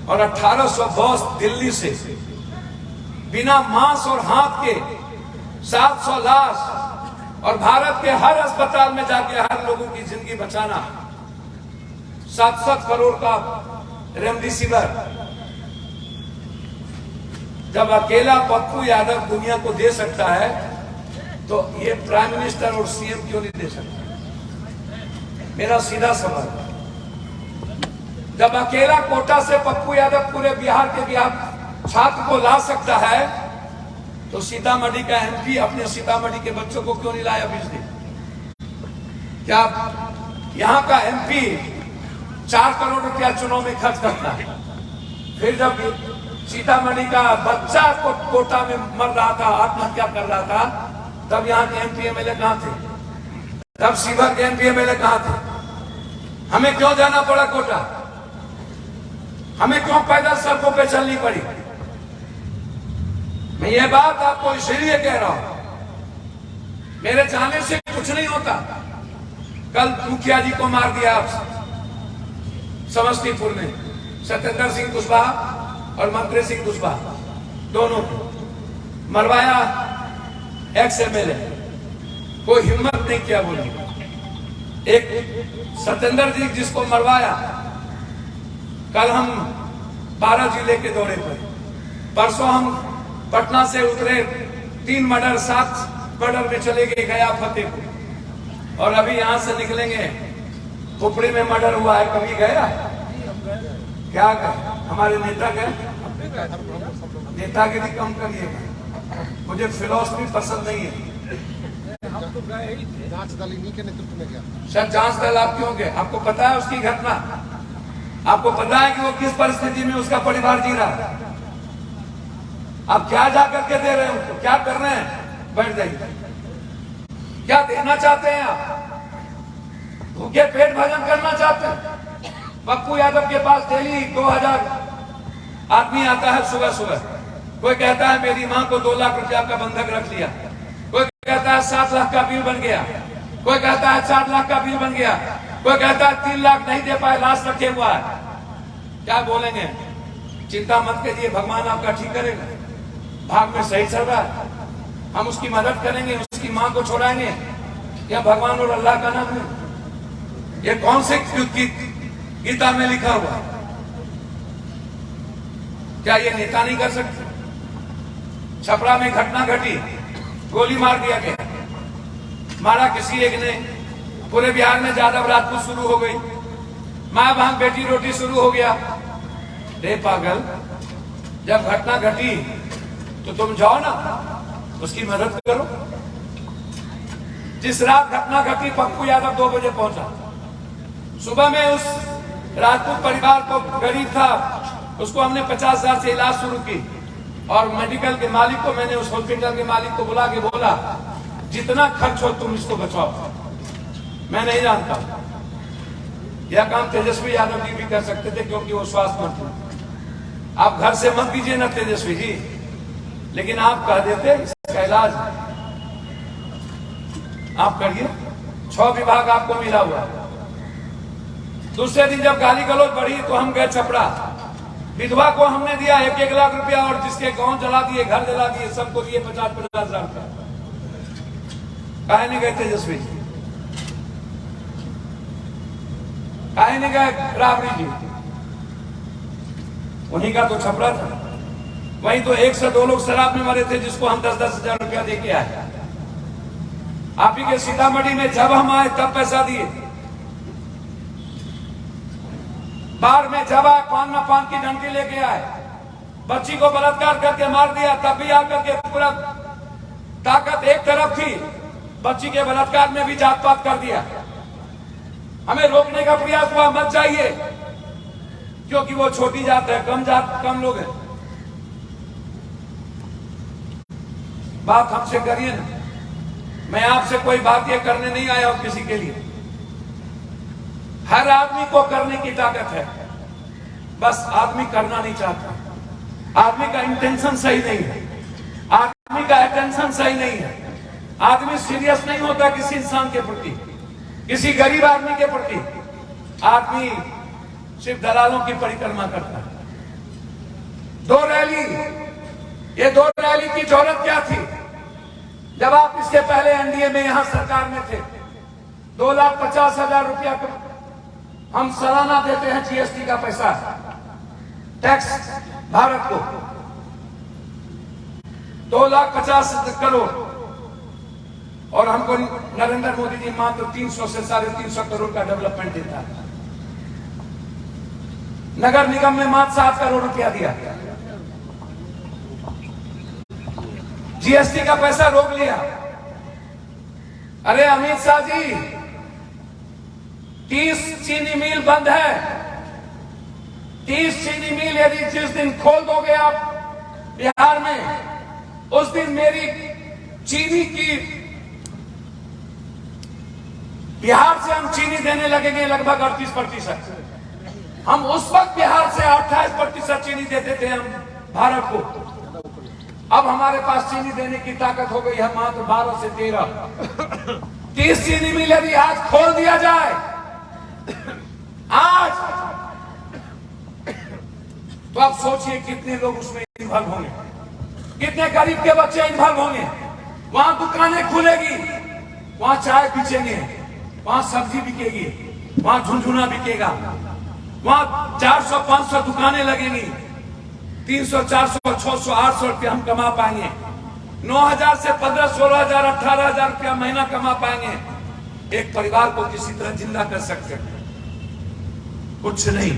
और 1800 बस दिल्ली से बिना मांस और हाथ के 700 लाश और भारत के हर अस्पताल में जाके हर लोगों की जिंदगी बचाना। 7-7 करोड़ का रेमडेसिविर जब अकेला पप्पू यादव दुनिया को दे सकता है तो ये प्राइम मिनिस्टर और सीएम क्यों नहीं दे सकता? मेरा सीधा सवाल। जब अकेला कोटा से पप्पू यादव पूरे बिहार के छात्र को ला सकता है तो सीतामढ़ी का एमपी अपने सीतामढ़ी के बच्चों को क्यों नहीं लाया बिजली? क्या यहाँ का एमपी 4 करोड़ रुपया चुनाव में खर्च करता है? फिर जब सीतामढ़ी का बच्चा कोटा में मर रहा था, आत्महत्या कर रहा था, तब यहाँ के एमपी एमएलए कहाँ थे? तब शिवहर के एमपी एमएलए कहाँ थे? हमें क्यों जाना पड़ा कोटा? हमें क्यों पैदल सड़कों पे चलनी पड़ी? मैं ये बात आपको इसलिए कह रहा हूं, मेरे जाने से कुछ नहीं होता। कल मुखिया जी को मार दिया समस्तीपुर में, सत्येंद्र सिंह कुशवाहा और मंत्री सिंह कुशवाहा दोनों को मरवाया एक्स एमएलए। कोई हिम्मत नहीं किया बोली। एक सत्येंद्र जी जिसको मरवाया, कल हम 12 जिले के दौरे पर, परसों हम पटना से उतरे, 3 मर्डर 7 मर्डर में चले गए गया फतेहपुर, और अभी यहां से निकलेंगे खोपड़ी में मर्डर हुआ है। कभी गया? क्या गए? हमारे नेता गए? नेतागिरी कम करिएगा, मुझे फिलॉसफी पसंद नहीं है। हम तो गए ही थे, जांच दल इन्हीं के नेतृत्व में गया। सर जांच दल आप क्यों गए? आपको पता है उसकी घटना? आपको पता है कि वो किस परिस्थिति में उसका परिवार जी रहा है? आप क्या जाकर के दे रहे हैं उनको? क्या कर रहे हैं? बैठ जाइए। क्या देना चाहते हैं आप? भूखे पेट भजन करना चाहते हैं? पप्पू यादव के पास डेली 2000 आदमी आता है सुबह सुबह। कोई कहता है मेरी मां को 2 लाख रुपया का बंधक रख लिया, कोई कहता है 7 लाख का बिल बन गया, कोई कहता है 4 लाख का बिल बन गया, कोई कहता है 3 लाख नहीं दे पाए, लाश रखे हुआ है। क्या बोलेंगे? चिंता मत कीजिए, भगवान आपका ठीक करेगा। भाग में सही चल रहा है, हम उसकी मदद करेंगे, उसकी मां को छोड़ाएंगे। क्या भगवान और अल्लाह का नाम है? ये कौन से गीता में लिखा हुआ? क्या ये नेता नहीं कर सकते? छपरा में घटना घटी, गोली मार दिया गया, मारा किसी एक ने, पूरे बिहार में जादव राजपूत शुरू हो गई, मां भाग बेटी रोटी शुरू हो गया। रे पागल, जब घटना घटी तो तुम जाओ ना, उसकी मदद करो। जिस रात घटना घटी पप्पू यादव 2 बजे पहुंचा। सुबह में उस राजपूत परिवार को, गरीब था, उसको हमने 50,000 से इलाज शुरू की, और मेडिकल के मालिक को, मैंने उस हॉस्पिटल के मालिक को बुला के बोला जितना खर्च हो तुम इसको बचाओ। मैं नहीं जानता यह काम तेजस्वी यादव जी भी कर सकते थे, क्योंकि वो स्वास्थ्य मंत्री। आप घर से मत दीजिए ना तेजस्वी जी, लेकिन आप कह देते इसका इलाज आप करिए। 6 विभाग आपको मिला हुआ। दूसरे दिन जब गाली गलौज बढ़ी तो हम गए छपरा, विधवा को हमने दिया 1-1 लाख रुपया, और जिसके गांव जला दिए, घर जला दिए, सबको दिए 50-50 हजार रुपया। काहे नहीं गए तेजस्वी जी? काहे नहीं गए राबड़ी जी? उन्हीं का तो छपरा था। वहीं तो 1 से 2 लोग शराब में मरे थे, जिसको हम 10-10 हजार रुपया दे के आए। आप ही के सीतामढ़ी में जब हम आए तब पैसा दिए। बाढ़ में जब आए पान की डंडी लेके आए, बच्ची को बलात्कार करके मार दिया, तब भी आकर के पूरा ताकत एक तरफ थी, बच्ची के बलात्कार में भी जात पात कर दिया। हमें रोकने का प्रयास हुआ, मत जाइए, क्योंकि वो छोटी जात है, कम लोग हैं। बात हमसे करिए ना, मैं आपसे कोई बात ये करने नहीं आया हूं किसी के लिए। हर आदमी को करने की ताकत है, बस आदमी करना नहीं चाहता। आदमी का इंटेंशन सही नहीं है, आदमी का अटेंशन सही नहीं है, आदमी सीरियस नहीं होता किसी इंसान के प्रति, किसी गरीब आदमी के प्रति। आदमी सिर्फ दलालों की परिक्रमा करता है। 2 रैली, ये 2 रैली की जरूरत क्या थी? जब आप इसके पहले एनडीए में यहां सरकार में थे, 2,50,000 रुपया हम सालाना देते हैं जीएसटी का पैसा, टैक्स भारत को 2,50,000 करोड़, और हमको नरेंद्र मोदी जी मात्र 300 से 350 करोड़ का डेवलपमेंट देता है। नगर निगम में मात्र 7 करोड़ रुपया दिया, जीएसटी का पैसा रोक लिया। अरे अमित शाह जी, 30 चीनी मिल बंद है, 30 चीनी मिल यदि जिस दिन खोल दोगे आप बिहार में, उस दिन मेरी चीनी की, बिहार से हम चीनी देने लगेंगे लगभग 38%। हम उस वक्त बिहार से 28% चीनी देते थे हम भारत को, अब हमारे पास चीनी देने की ताकत हो गई है मात्र 12 से 13। 30 चीनी मिल यदि आज खोल दिया जाए आज, तो आप सोचिए कितने लोग उसमें इन्वॉल्व होंगे, कितने गरीब के बच्चे इन्वॉल्व होंगे। वहां दुकानें खुलेगी, वहां चाय बेचेंगे, वहां सब्जी बिकेगी, वहां झुनझुना बिकेगा, वहां 400-500 दुकानें लगेंगी, 300, 400, 600, 800 रुपया हम कमा पाएंगे। 9,000 से 15, 16,000, 18,000 रुपया महीना कमा पाएंगे। एक परिवार को किसी तरह जिंदा कर सकते हैं। कुछ नहीं,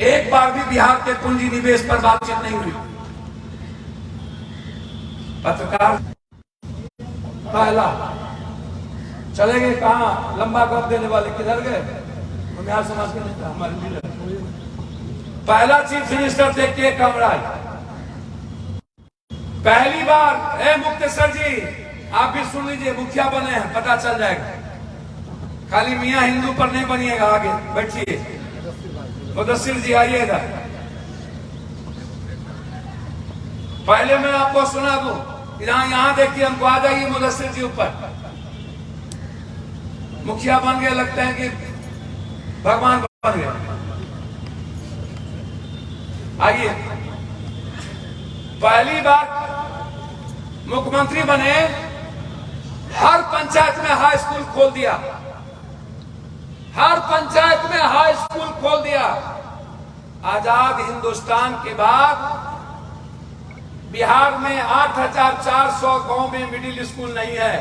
एक बार भी बिहार के पूंजी निवेश पर बातचीत नहीं हुई। पत्रकार पहला चले गए, कहां लंबा गप देने वाले किधर गए? बिहार समाज के नेता हमारे लीडर, पहला चीफ मिनिस्टर थे के कामराज। पहली बार, ए मुक्तेसर जी आप भी सुन लीजिए, मुखिया बने हैं, पता चल जाएगा। खाली मियां हिंदू पर नहीं बनिएगा, आगे बैठिए। मुदस्सिर जी आइए इधर। पहले मैं आपको सुना दूं, यहां देखिए, हमको आ जाइए मुदस्सिर जी ऊपर। मुखिया बन गए, लगते हैं कि भगवान बन गए। आइए, पहली बार मुख्यमंत्री बने, हर पंचायत में हाई स्कूल खोल दिया, हर पंचायत में हाई स्कूल खोल दिया। आजाद हिंदुस्तान के बाद बिहार में 8,400 गांव में मिडिल स्कूल नहीं है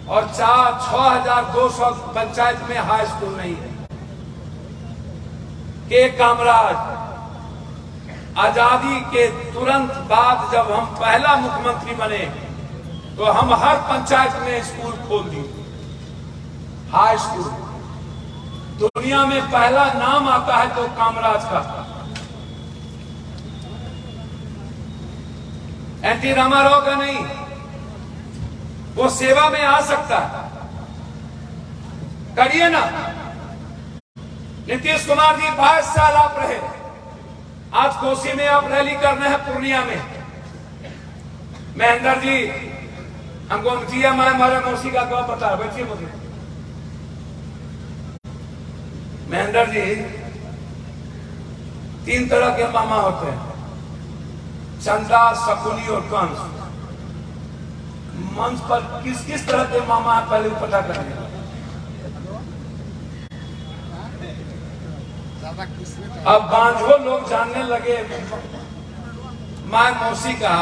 और 6,200 पंचायत में हाई स्कूल नहीं है। के कामराज आजादी के तुरंत बाद जब हम पहला मुख्यमंत्री बने तो हम हर पंचायत में स्कूल खोल दिए, हाई स्कूल। दुनिया में पहला नाम आता है तो कामराज का। एनटी रामाराव का नहीं, वो सेवा में आ सकता है, करिए ना। नीतीश कुमार जी 22 साल आप रहे, आज कोसी में आप रैली करने हैं, पूर्णिया में। महेंद्र जी हमको जिया मैं हमारे मौसी का गाँव पता है, बैठिए मुझे। महेंद्र जी 3 तरह के मामा होते हैं, चंदा, शकुनी और कंस। मंच पर किस किस तरह के मामा है पहले पता करेंगे। अब बांझो लोग जानने लगे माय मौसी का,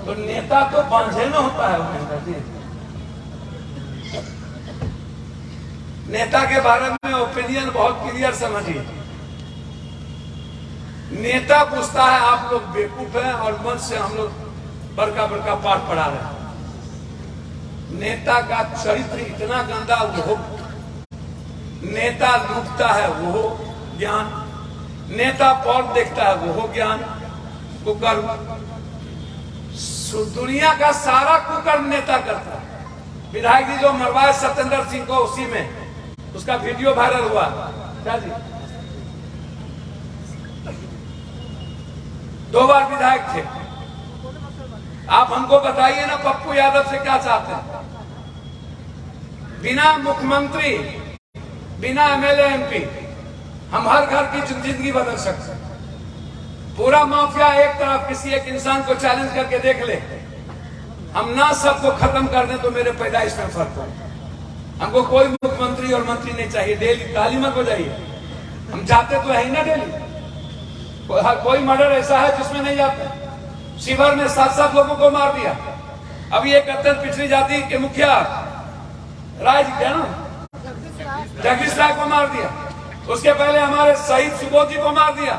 तो नेता तो बांझे में होता है। महेंद्र जी नेता के बारे में ओपिनियन बहुत क्लियर समझिए। नेता पूछता है आप लोग बेवकूफ हैं और मंच से हम लोग बड़का बड़का पाठ पढ़ा रहे हैं। नेता का चरित्र इतना गंदा, वो नेता लूटता है वो ज्ञान, नेता पौध देखता है वो ज्ञान, कुकर्म। दुनिया का सारा कुकर्म नेता करता है। विधायक जी जो मरवाए सत्येंद्र सिंह को, उसी में उसका वीडियो वायरल हुआ। क्या जी 2 बार विधायक थे। आप हमको बताइए ना, पप्पू यादव से क्या चाहते हैं? बिना मुख्यमंत्री, बिना एमएलए एमपी हम हर घर की जिंदगी बदल सकते हैं। पूरा माफिया एक तरफ, किसी एक इंसान को चैलेंज करके देख ले, हम ना सबको खत्म कर दें तो मेरे पैदाइश में फर्क हो। हमको कोई मुख्यमंत्री और मंत्री नहीं चाहिए, डेली काली मत हो जाइए। हम जाते तो है ही ना डेली। कोई मर्डर ऐसा है जिसमें नहीं जाते। शिवर में 7-7 लोगों को मार दिया। अभी एक अत्यंत पिछड़ी जाति के मुखिया राय जी क्या ना जगदीश राय को मार दिया। उसके पहले हमारे शहीद सुबोध जी को मार दिया।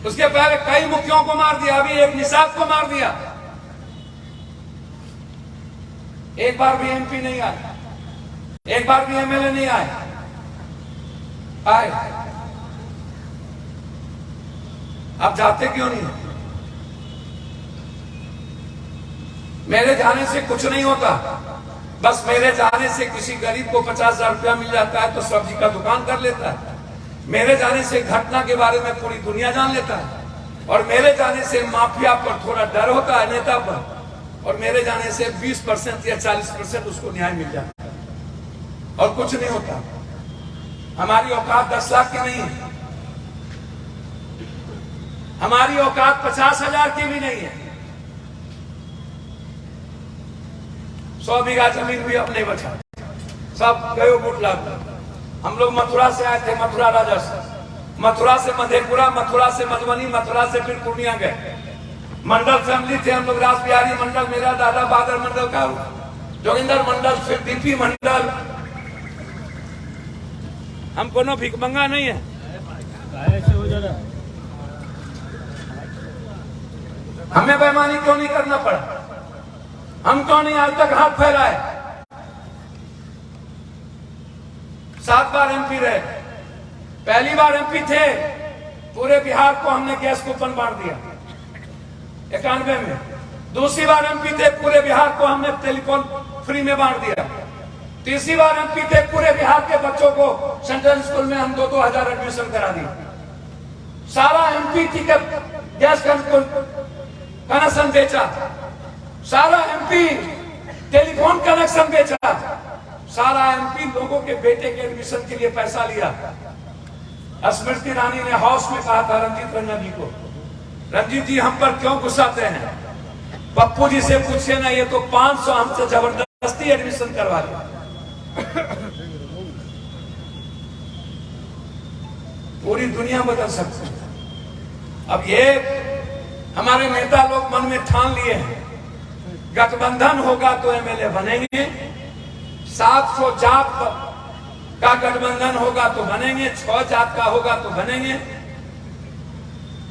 उसके पहले कई मुखियों को मार दिया। अभी एक निषाद को मार दिया। एक बार भी एमपी नहीं आए, एक बार भी एमएलए नहीं आए। आप जाते क्यों नहीं? मेरे जाने से कुछ नहीं होता। बस मेरे जाने से किसी गरीब को 50,000 रुपया मिल जाता है तो सब्जी का दुकान कर लेता है। मेरे जाने से घटना के बारे में पूरी दुनिया जान लेता है। और मेरे जाने से माफिया पर थोड़ा डर होता है, नेता पर। और मेरे जाने से 20% या 40% उसको न्याय मिल जाता है और कुछ नहीं होता। हमारी औकात 10 लाख की नहीं है, हमारी औकात 50,000 की भी नहीं है। 100 बीघा जमीन भी अब नहीं बचा, सब गयो बुटला। हम लोग मथुरा से आए थे, मथुरा राजस्व, मथुरा से मधेपुरा, मथुरा से मधुबनी, मथुरा से फिर पूर्णिया गए। मंडल फैमिली थे हम लोग, रास बिहारी मंडल, मेरा दादा बादल मंडल का, जोगिंदर मंडल, फिर डीपी मंडल। हम कोनो भिखमंगा नहीं है। ऐसे हो जा रहा है। हमें बेईमानी क्यों नहीं करना पड़ा? हम क्यों नहीं आज तक हाथ फैलाए? 7 बार एमपी रहे। पहली बार एमपी थे, पूरे बिहार को हमने गैस कूपन बांट दिया 91 में। दूसरी बार एमपी थे, पूरे बिहार को हमने टेलीफोन फ्री में बांट दिया। तीसरी बार एमपी थे, पूरे बिहार के बच्चों को सेंट्रल स्कूल में हम 2-2 हजार एडमिशन करा दिए। सारा एमपी थी के गैस कनेक्शन बेचा, सारा एमपी टेलीफोन कनेक्शन बेचा, सारा एमपी लोगों के बेटे के एडमिशन के लिए पैसा लिया। स्मृति ईरानी ने हाउस में कहा था रंजीत रंजन जी को, रंजीत जी हम पर क्यों गुस्साते हैं? पप्पू जी से पूछे ना, ये तो 500 हमसे जबरदस्ती एडमिशन करवा लिया। पूरी दुनिया बदल सकती है। अब ये हमारे नेता लोग मन में ठान लिए हैं, गठबंधन होगा तो एमएलए बनेंगे, 700 जात का गठबंधन होगा तो बनेंगे, 6 जात का होगा तो बनेंगे।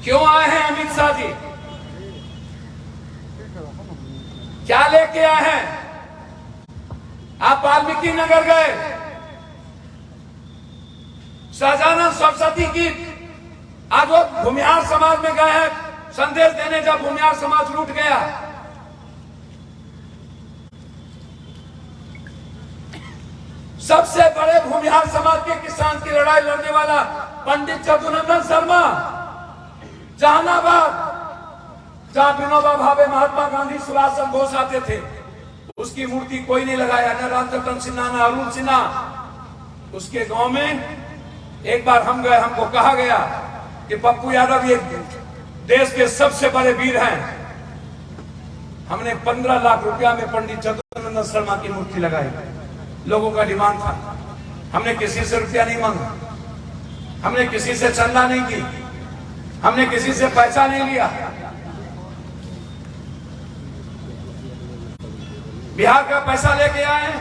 क्यों आए हैं अमित शाह जी? क्या लेके आए हैं? आप वाल्मीकि नगर गए, शाहजहां सरस्वती की आज वो भूमिहार समाज में गए हैं संदेश देने, जब भूमिहार समाज लूट गया। सबसे बड़े भूमिहार समाज के किसान की लड़ाई लड़ने वाला पंडित चतुरंजन शर्मा, जहानाबाद, जहां विनोबा भावे, महात्मा गांधी, सुभाष चंद्र बोस आते थे, उसकी मूर्ति कोई नहीं लगाया, न रामचंद्र सिन्हा, न अरुण सिन्हा। उसके गांव में एक बार हम गए, हमको कहा गया कि पप्पू यादव ये देश के सबसे बड़े वीर हैं। हमने 15 लाख रुपया में पंडित चतुरंजन शर्मा की मूर्ति लगाई। लोगों का डिमांड था, हमने किसी से रुपया नहीं मांगा, हमने किसी से चंदा नहीं की, हमने किसी से पैसा नहीं लिया। बिहार का पैसा लेके आए हैं,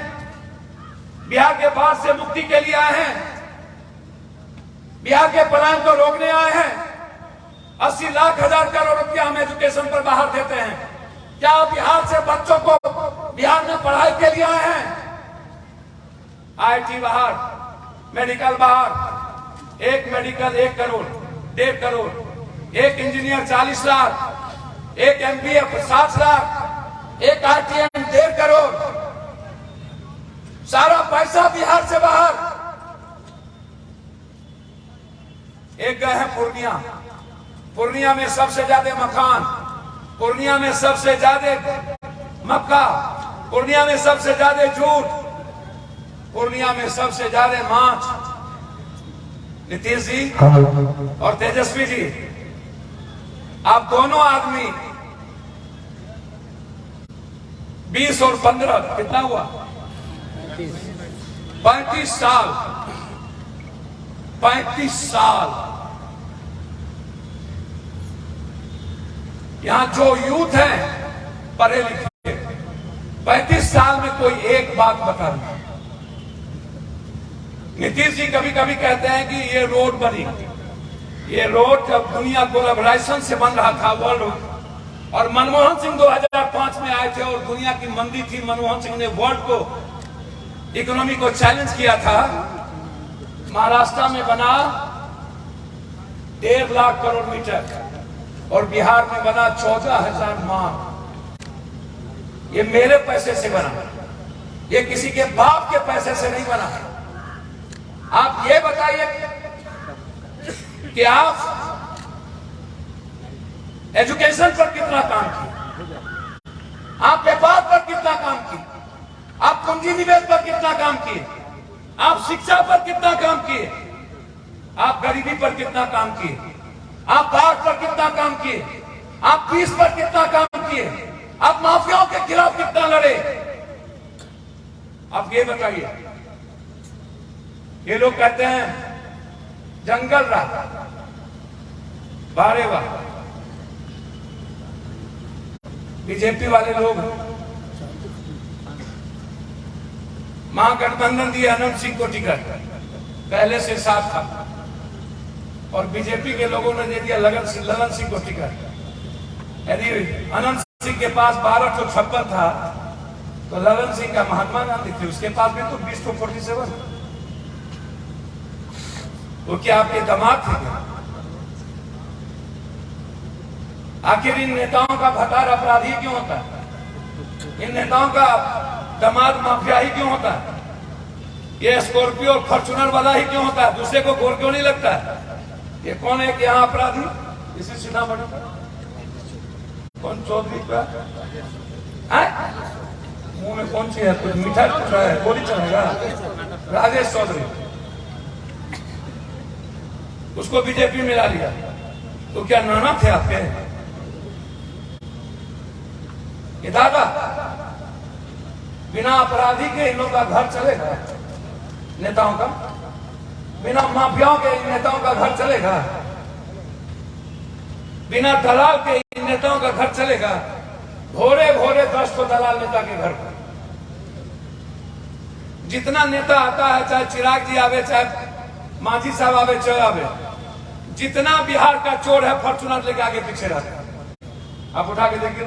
बिहार के बाढ़ से मुक्ति के लिए आए हैं, बिहार के पलायन को रोकने आए हैं। 80 लाख हजार करोड़ रुपया हम एजुकेशन पर बाहर देते हैं। क्या बिहार से बच्चों को बिहार में पढ़ाई के लिए आए हैं? IIT बाहर, मेडिकल बाहर, एक मेडिकल 1 करोड़, 1.5 करोड़, एक इंजीनियर 40 लाख, एक MBA 60 लाख, एक ITM 1.5 करोड़। सारा पैसा बिहार से बाहर। एक गए हैं पूर्णिया, पूर्णिया में सबसे ज्यादा मकान, पूर्णिया में सबसे ज्यादा मक्का, पूर्णिया में सबसे ज्यादा जूट, पूर्णिया में सबसे ज्यादा मांस। नीतीश जी और तेजस्वी जी, आप दोनों आदमी 20 और 15 कितना हुआ? 35 साल। 35 साल यहां जो यूथ है पढ़े लिखे, 35 साल में कोई एक बात बता रहा। नीतीश जी कभी कभी कहते हैं कि ये रोड बनी, ये रोड जब दुनिया ग्लोबलाइजेशन से बन रहा था वर्ल्ड, और मनमोहन सिंह 2005 में आए थे और दुनिया की मंदी थी, मनमोहन सिंह ने वर्ल्ड को इकोनॉमी को चैलेंज किया था। महाराष्ट्र में बना 1.5 लाख करोड़ मीटर और बिहार में बना 14,000 मार्ग। ये मेरे पैसे से बना, ये किसी के बाप के पैसे से नहीं बना। आप ये बताइए कि आप एजुकेशन पर कितना काम किए, आप व्यापार पर कितना काम किए, आप पूंजी निवेश पर कितना काम किए, आप शिक्षा पर कितना काम किए, आप गरीबी पर कितना काम किए, आप बाढ़ पर कितना काम किए, आप पीस पर कितना काम किए, आप माफियाओं के खिलाफ कितना लड़े। आप ये बताइए। ये लोग कहते हैं जंगल रहा, बारे वाह। बीजेपी वाले लोग महागठबंधन दिया अनंत सिंह को टिकट, पहले से साथ था, और बीजेपी के लोगों ने दे दिया ललन सिंह को टिकट। यदि अनंत सिंह के पास 1256 था तो ललन सिंह का महात्मा गांधी थे, उसके पास भी तो 2047। वो क्या आपके दामाद थे क्या? आखिर इन नेताओं का भतार अपराधी क्यों होता है? इन नेताओं का दामाद माफिया ही क्यों होता है? ये स्कॉर्पियो और फॉर्च्यूनर वाला ही क्यों होता है? दूसरे को गोर क्यों नहीं लगता है? ये कौन है कि यहाँ अपराधी? इसी सीतामढ़ी का कौन चौधरी का मुंह में कौन सी है? कुछ मीठा कुछ है, गोली चलेगा। राजेश चौधरी, उसको बीजेपी में ला लिया। तो क्या नाना थे आपके? ये दादा, बिना अपराधी के इन लोगों का घर चलेगा? नेताओं का बिना माफियाओं के इन नेताओं का घर चलेगा? बिना दलाल के इन नेताओं का घर चलेगा? भोरे भोरे 10 को दलाल नेता के घर पर। जितना नेता आता है, चाहे चिराग जी आवे, चाहे मांझी साहब आवे, चाहे आवे, जितना बिहार का चोर है फॉर्चूनर लेके आगे पीछे रहता है। आप उठा के देखिए,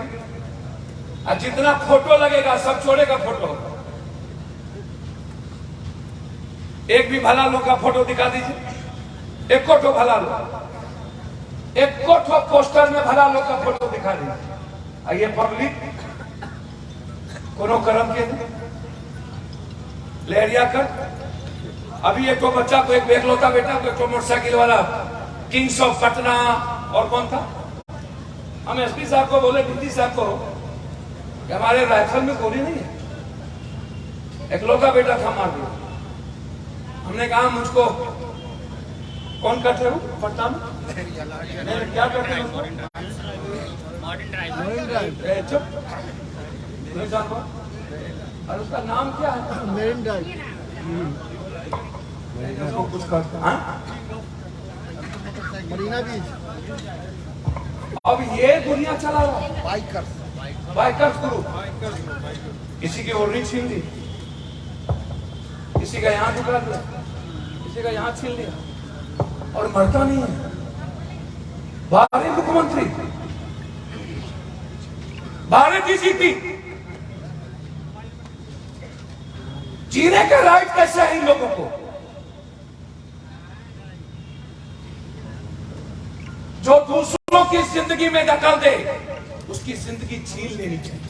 और जितना फोटो लगेगा सब चोरे का फोटो। एक भी भला लोग का फोटो दिखा दीजिए, एक कोठो भला लोग, एक कोठो पोस्टर में भला लोग का फोटो दिखा दीजिए। ये पब्लिक कोनो कर्म के लहरिया कर। अभी एक तो बच्चा को, एक एकलौता बेटा को, एक तो मोटरसाइकिल वाला किंग्स ऑफ पटना, और कौन था, हम एसपी साहब को बोले, डीजी साहब को, कि हमारे राइफल में गोली नहीं है। एकलौता बेटा था, मार दिया। हमने कहा मुझको कौन करते हो पटना में? क्या करते हैं? चुप, नहीं जानता। और उसका नाम क्या है? Marine drive. कुछ करता मरीना बीच। अब ये दुनिया चला रहा है बाइकर्स ग्रुप। किसी की ओढ़नी छीन ली, किसी का यहाँ झुका दिया, किसी का यहाँ छीन लिया, और मरता नहीं है। 12 मुख्यमंत्री, 12 डीजीपी, जीने का राइट कैसे है इन लोगों को? जो दूसरों की जिंदगी में दखल दे, उसकी जिंदगी छीन लेनी चाहिए।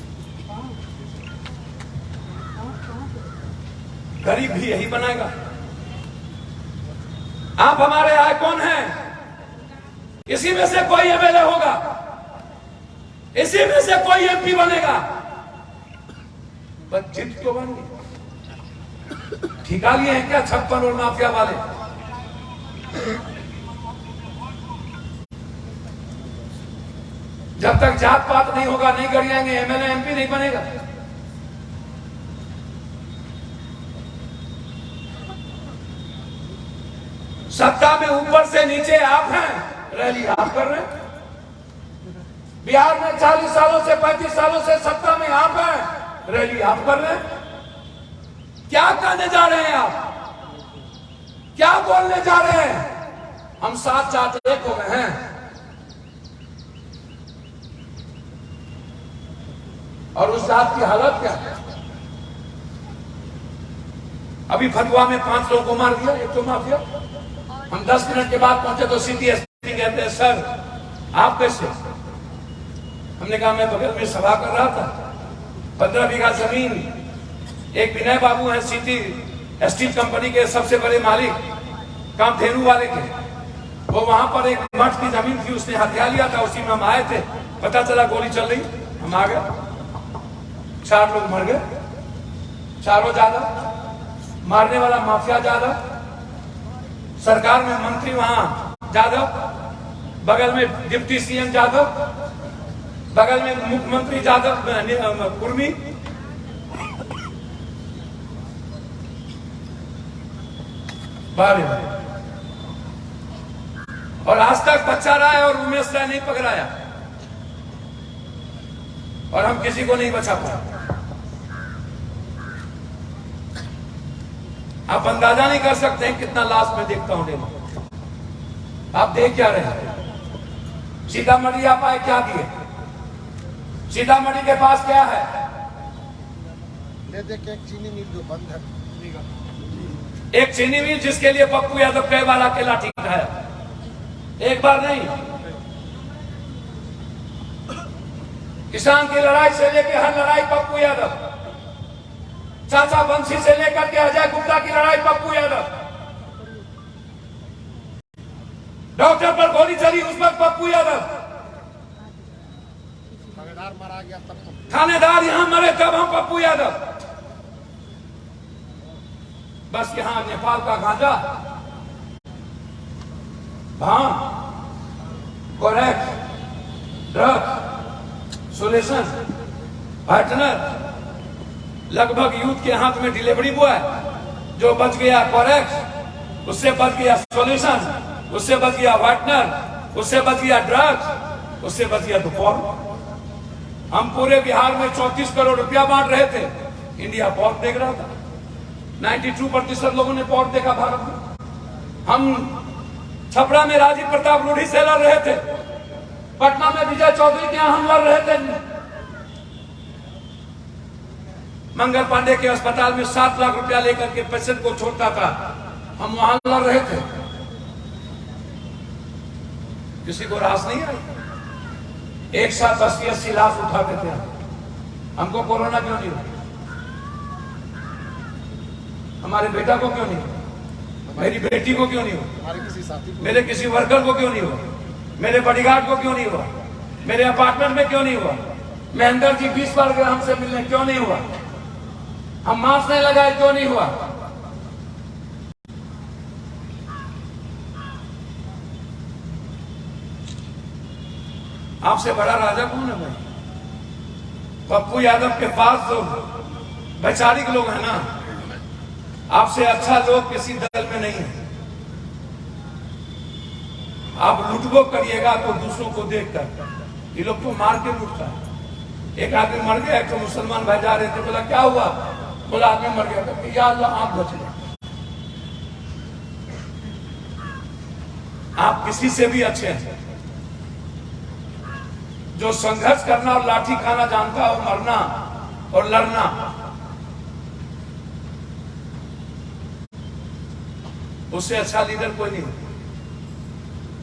गरीब भी यही बनाएगा। आप हमारे आइकॉन हैं, इसी में से कोई एमएलए होगा, इसी में से कोई एमपी बनेगा, बस जिद क्यों बन गई? ठिका लिए हैं क्या 56 और माफिया वाले? जब तक जात पात नहीं होगा, नहीं गरियाएंगे, एमएलए एमपी नहीं बनेगा। सत्ता में ऊपर से नीचे आप हैं, रैली आप कर रहे हैं। बिहार में 40 सालों से 35 सालों से सत्ता में आप हैं, रैली आप कर रहे हैं। क्या कहने जा रहे हैं आप, क्या बोलने जा रहे हैं? हम साथ साथ एक हो गए हैं। और उस रात की हालत क्या है? अभी फतवा में 5 लोगों को मार दिया, एक तो माफिया। हम 10 मिनट के बाद पहुंचे तो सिटी एसपी कहते हैं सर आप कैसे? हमने कहा मैं बगल में सभा कर रहा था, 15 बीघा जमीन, एक विनय बाबू हैं सिटी स्टील कंपनी के सबसे बड़े मालिक, कामधेनु वाले के, वो वहां पर एक मठ की जमीन थी, उसने हथियार लिया था, उसी में हम आए थे। पता चला गोली चल रही, हम आ गए, 4 लोग मर गए, चारों ज्यादा, मारने वाला माफिया ज्यादा, सरकार में मंत्री वहां जादव, बगल में डिप्टी सीएम जादव, बगल में मुख्यमंत्री जादव कुर्मी। बारे और आज तक बच्चा रहा है और उमेश राय नहीं पकड़ाया, और हम किसी को नहीं बचा पाए। आप अंदाजा नहीं कर सकते हैं कितना लाश में देखता हूं डेली। आप देख क्या रहे हैं? सीतामढ़ी आप आए, क्या दिए? सीतामढ़ी के पास क्या है? ले दे के एक चीनी मिल जो बंद है, एक चीनी मिल जिसके लिए पप्पू यादव कई बार अकेला ठीक है, एक बार नहीं। किसान की लड़ाई से लेकर हर लड़ाई पप्पू यादव, चाचा बंसी से लेकर के अजय गुप्ता की लड़ाई पप्पू यादव, डॉक्टर पर गोली चली उस वक्त पप्पू यादव, थानेदार मारा गया तब तो थानेदार यहां मरे तब हम पप्पू यादव। बस यहां नेपाल का गांजा, भांग, कोरेक्स, ड्रग्स, सोल्यूशन, पार्टनर, लगभग यूथ के हाथ में डिलीवरी बॉय, जो बच गया कोरेक्स, उससे बच गया सोल्यूशन, उससे बच गया पार्टनर, उससे बच गया ड्रग्स, उससे बच गया तो पॉर्न। हम पूरे बिहार में 34 करोड़ रुपया बांट रहे थे, इंडिया पॉर्न देख रहा था। 92% लोगों ने पॉर्न देखा भारत में। हम छपरा में राजीव प्रताप रूढ़ी से लड़ रहे थे, पटना में विजय चौधरी के यहां हम लड़ रहे थे, मंगल पांडे के अस्पताल में 7 लाख रुपया लेकर के पेशेंट को छोड़ता था, हम वहां लड़ रहे थे। किसी को रास नहीं आई। एक साथ 80-80 लाख उठा देते हैं। हमको कोरोना क्यों नहीं हुआ? हमारे बेटा को क्यों नहीं हुआ? मेरी बेटी को क्यों नहीं हुआ? हमारे किसी साथी को, मेरे किसी वर्कर को क्यों नहीं हुआ? मेरे बॉडीगार्ड को क्यों नहीं हुआ? मेरे अपार्टमेंट में क्यों नहीं हुआ? महेंद्र जी 20 बार गए हमसे मिलने, क्यों नहीं हुआ? हम मास्क नहीं लगाए, क्यों नहीं हुआ? आपसे बड़ा राजा कौन है भाई? पप्पू यादव के पास जो वैचारिक लोग हैं ना, आपसे अच्छा लोग किसी दल में नहीं है। आप लुटबो करिएगा तो दूसरों को देखकर, ये लोग तो मार के लुटता है। एक आदमी मर गया, एक तो मुसलमान भाई जा रहे थे, बोला क्या हुआ? बोला आदमी मर गया, तो या अल्लाह आप बच गए। आप किसी से भी अच्छे हैं। जो संघर्ष करना और लाठी खाना जानता हो, मरना और लड़ना, उससे अच्छा लीडर कोई नहीं हो।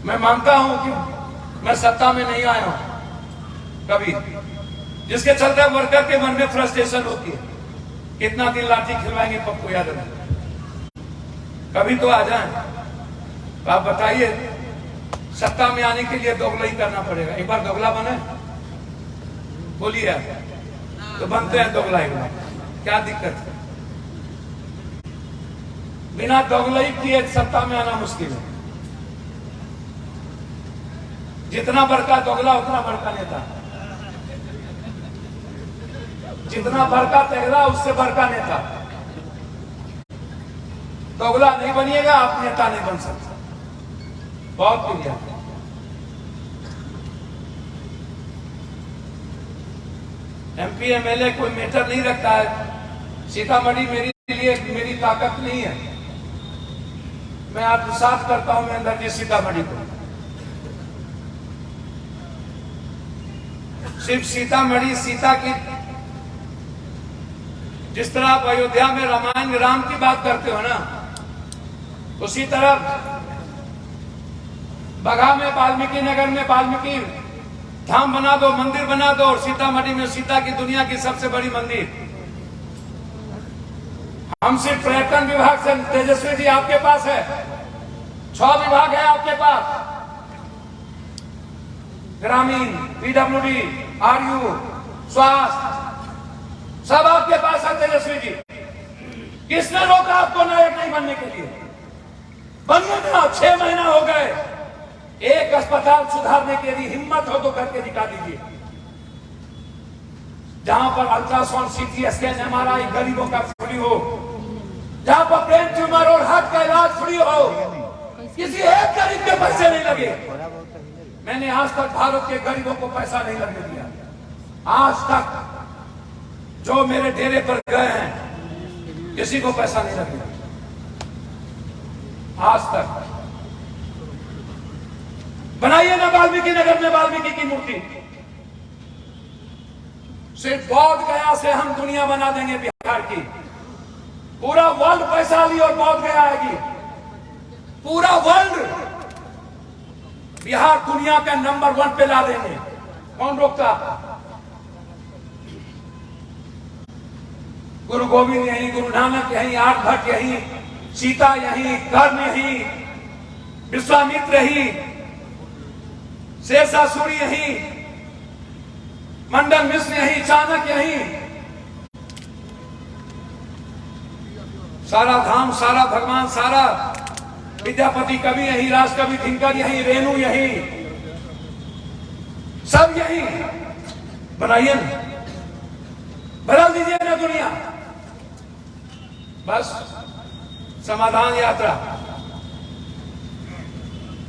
मैं मानता हूं कि मैं सत्ता में नहीं आया हूं कभी, जिसके चलते वर्कर के मन में फ्रस्ट्रेशन होती है। कितना दिन लाठी खिलवाएंगे पप्पू यादव? कभी तो आ जाए। तो आप बताइए, सत्ता में आने के लिए दोगलाई करना पड़ेगा। एक बार दोगला बने, बोलिए तो बनते हैं दोगला। एक बार क्या दिक्कत है? बिना दोगलाई किए सत्ता में आना मुश्किल है। जितना बड़का दोगला उतना बड़का नेता, जितना बड़का तेगला उससे बड़का नेता। दोगला नहीं बनिएगा आप, नेता नहीं बन सकते। बहुत क्लियर। एमपी एमएलए कोई मैटर नहीं रखता है। सीतामढ़ी मेरी लिए मेरी ताकत नहीं है। मैं आत्मसात करता हूं मैं अंदर की सीतामढ़ी को। सिर्फ सीतामढ़ी सीता की, जिस तरह आप अयोध्या में रामायण राम की बात करते हो ना, उसी तरह बघा में वाल्मीकि नगर में वाल्मीकि धाम बना दो, मंदिर बना दो, और सीतामढ़ी में सीता की दुनिया की सबसे बड़ी मंदिर। हम सिर्फ पर्यटन विभाग से, तेजस्वी जी आपके पास है 6 विभाग है आपके पास, ग्रामीण, पीडब्ल्यूडी, आरयू, स्वास्थ्य, सब आपके पास है तेजस्वी जी। किसने रोका आपको नायक नहीं बनने के लिए? बनिए ना। 6 महीना हो गए, एक अस्पताल सुधारने के लिए हिम्मत हो तो करके दिखा दीजिए। जहां पर अल्ट्रासाउंड, सीटी स्कैन, एमआरआई गरीबों का फ्री हो, जहां पर ब्रेन ट्यूमर और हार्ट का इलाज फ्री हो, किसी एक गरीब के पैसे नहीं लगे। मैंने आज तक भारत के गरीबों को पैसा नहीं लगने दिया। आज तक जो मेरे डेरे पर गए हैं किसी को पैसा नहीं लगने दिया आज तक। बनाइए ना वाल्मीकि नगर में वाल्मीकि की मूर्ति। सिर्फ बौद्ध गया से हम दुनिया बना देंगे बिहार की। पूरा वर्ल्ड पैसा ली और बौद्ध गया आएगी। पूरा वर्ल्ड बिहार दुनिया का नंबर 1 पे ला देंगे। कौन रोकता? गुरु गोविंद यहीं, गुरु नानक यहीं, आर्यभट्ट यहीं, सीता यहीं, कर्ण यहीं, विश्वामित्र यहीं, शेषासुर यहीं, मंडन मिश्र यहीं, चाणक्य यहीं। सारा धाम, सारा भगवान, सारा विद्यापति कवि यहीं, राजकवि दिनकर यहीं, रेणु यहीं, सब यहीं। बनाइए ना, बदल दीजिए ना दुनिया। बस समाधान यात्रा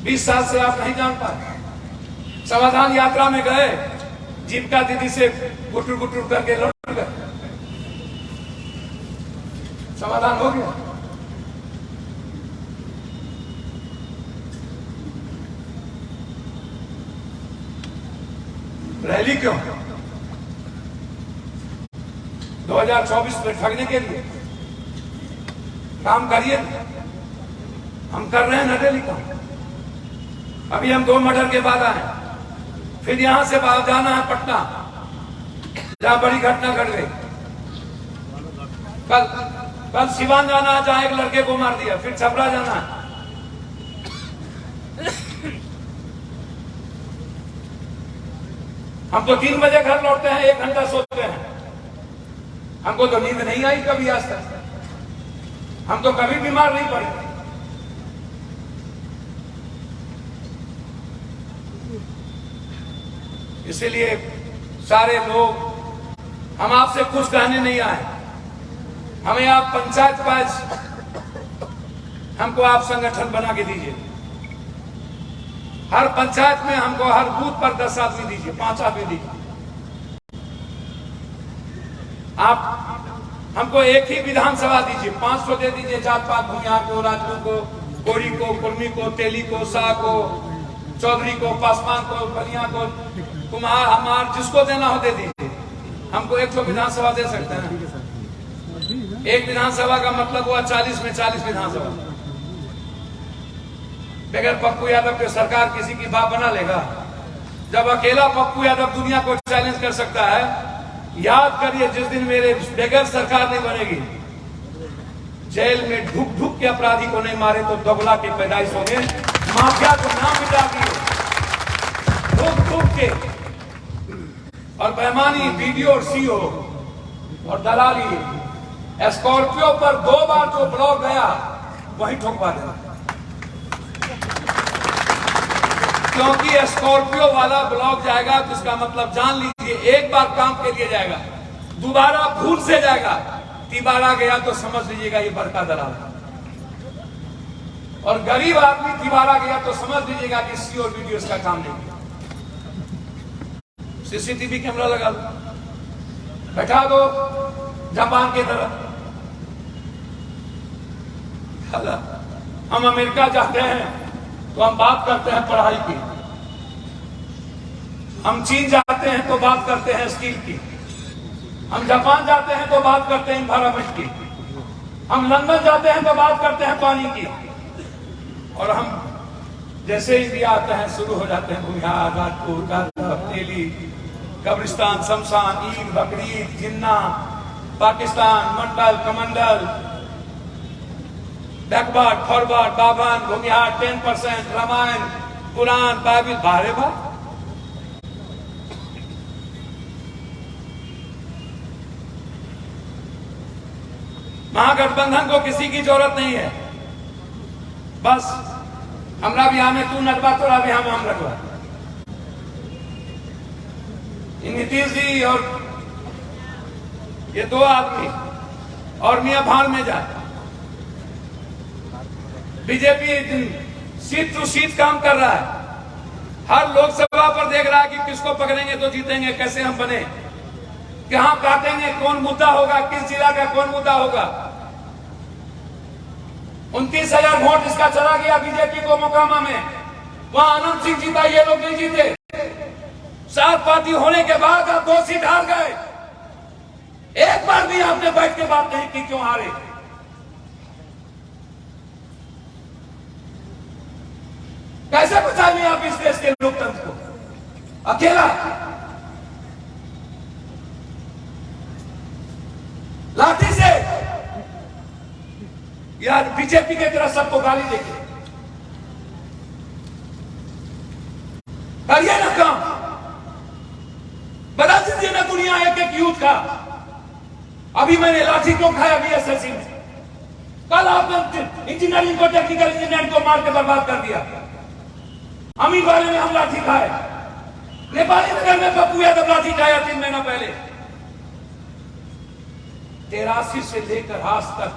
20 साल से आप नहीं जान पाए। समाधान यात्रा में गए, जीविका दीदी से गुटुर गुटुर करके लौट गए। समाधान हो गया। रैली क्यों? 2024 में ठगने के लिए काम करिए। हम कर रहे हैं ना डेली काम। अभी हम 2 मर्डर के बाद आए, फिर यहां से बाहर जाना है पटना, जहां बड़ी घटना घट गई। कल सिवान जाना है, जहां एक लड़के को मार दिया। फिर छपरा जाना है। हम तो 3 बजे घर लौटते हैं, 1 घंटा सोते हैं। हमको तो नींद नहीं आई कभी आज तक। हम तो कभी बीमार नहीं पड़े। इसीलिए सारे लोग, हम आपसे कुछ कहने नहीं आए। हमें आप पंचायत राज, हमको आप संगठन बना के दीजिए। हर पंचायत में हमको हर बूथ पर 10 आदमी दीजिए, 5 आदमी दीजिए। आप हमको एक ही विधानसभा दीजिए, 500 दे दीजिए। जात पात, भूमिहार को, राजपूत को, कोरी को, कुर्मी को, तेली को, शाह को, चौधरी को, पासवान को, बलिया को, कुम्हार, हमार, जिसको देना हो दे दीजिए। हमको 100 विधानसभा दे सकते हैं। एक विधानसभा का मतलब हुआ 40 में 40 विधानसभा। बगैर पप्पू यादव के सरकार किसी की बात बना लेगा? जब अकेला पप्पू यादव दुनिया को चैलेंज कर सकता है, याद करिए जिस दिन मेरे बगैर सरकार नहीं बनेगी, जेल में ढुक ढुक के अपराधी को नहीं मारे तो दोगला की पैदाइश होंगे। माफिया को नाम मिटा दिए ढुक ढुक के, और बेईमानी वीडियो और सीओ और दलाली। स्कॉर्पियो पर 2 बार जो ब्लॉक गया वही ठोकवा देना, क्योंकि स्कॉर्पियो वाला ब्लॉक जाएगा तो इसका मतलब जान लीजिए एक बार काम के लिए जाएगा, दोबारा भूल से जाएगा। 3 बार गया तो समझ लीजिएगा ये बड़का दलाल। और गरीब आदमी दीवारा गया तो समझ लीजिएगा कि सी और वीडियो का काम नहीं किया। सीसीटीवी कैमरा लगा दो, बैठा दो जापान की तरह। हम अमेरिका जाते हैं तो हम बात करते हैं पढ़ाई की, हम चीन जाते हैं तो बात करते हैं स्किल की, हम जापान जाते हैं तो बात करते हैं एनवायरमेंट की, हम लंदन जाते हैं तो बात करते हैं पानी की, और हम जैसे इंडिया आते हैं शुरू हो जाते हैं भूमिहार, राजपूत, तेली, कब्रिस्तान, शमशान, ईद, बकरीद, जिन्ना, पाकिस्तान, मंडल, कमंडल, बैकवर्ड, फॉरवर्ड, बावन, भूमिहार, 10%, रामायण, कुरान, बाइबल, बारे बार। महागठबंधन को किसी की जरूरत नहीं है, बस हमरा भी हमें तू नटवा, तोरा भी हम रखवा। नीतीश जी और ये दो आदमी और मियां भाड़ में जाए। बीजेपी सीट टू सीट काम कर रहा है, हर लोकसभा पर देख रहा है कि किसको पकड़ेंगे तो जीतेंगे, कैसे हम बने, कहां काटेंगे, कौन मुद्दा होगा, किस जिला का कौन मुद्दा होगा। 29,000 वोट इसका चला गया बीजेपी को मोकामा में, वहां आनंद सिंह जीता, ये लोग नहीं जीते। 7 पार्टी होने के बाद आप 2 सीट हार गए, एक बार भी आपने बैठ के बात नहीं की क्यों हारे। कैसे बचाएंगे आप इस देश के लोकतंत्र को अकेला? लाठी से यार बीजेपी की तरह सबको गाली देके करिए ना काम, बता दीजिए ना दुनिया एक यूथ का। अभी मैंने लाठी क्यों खाया बीएसएससी में, कल आपने इंजीनियरिंग को, टेक्निकल इंजीनियरिंग को मार के बर्बाद कर दिया। अमीर वाले में हम लाठी खाए, नेपाली नगर में पप्पू यादव लाठी खाया 3 महीना पहले। 83 से लेकर आज तक,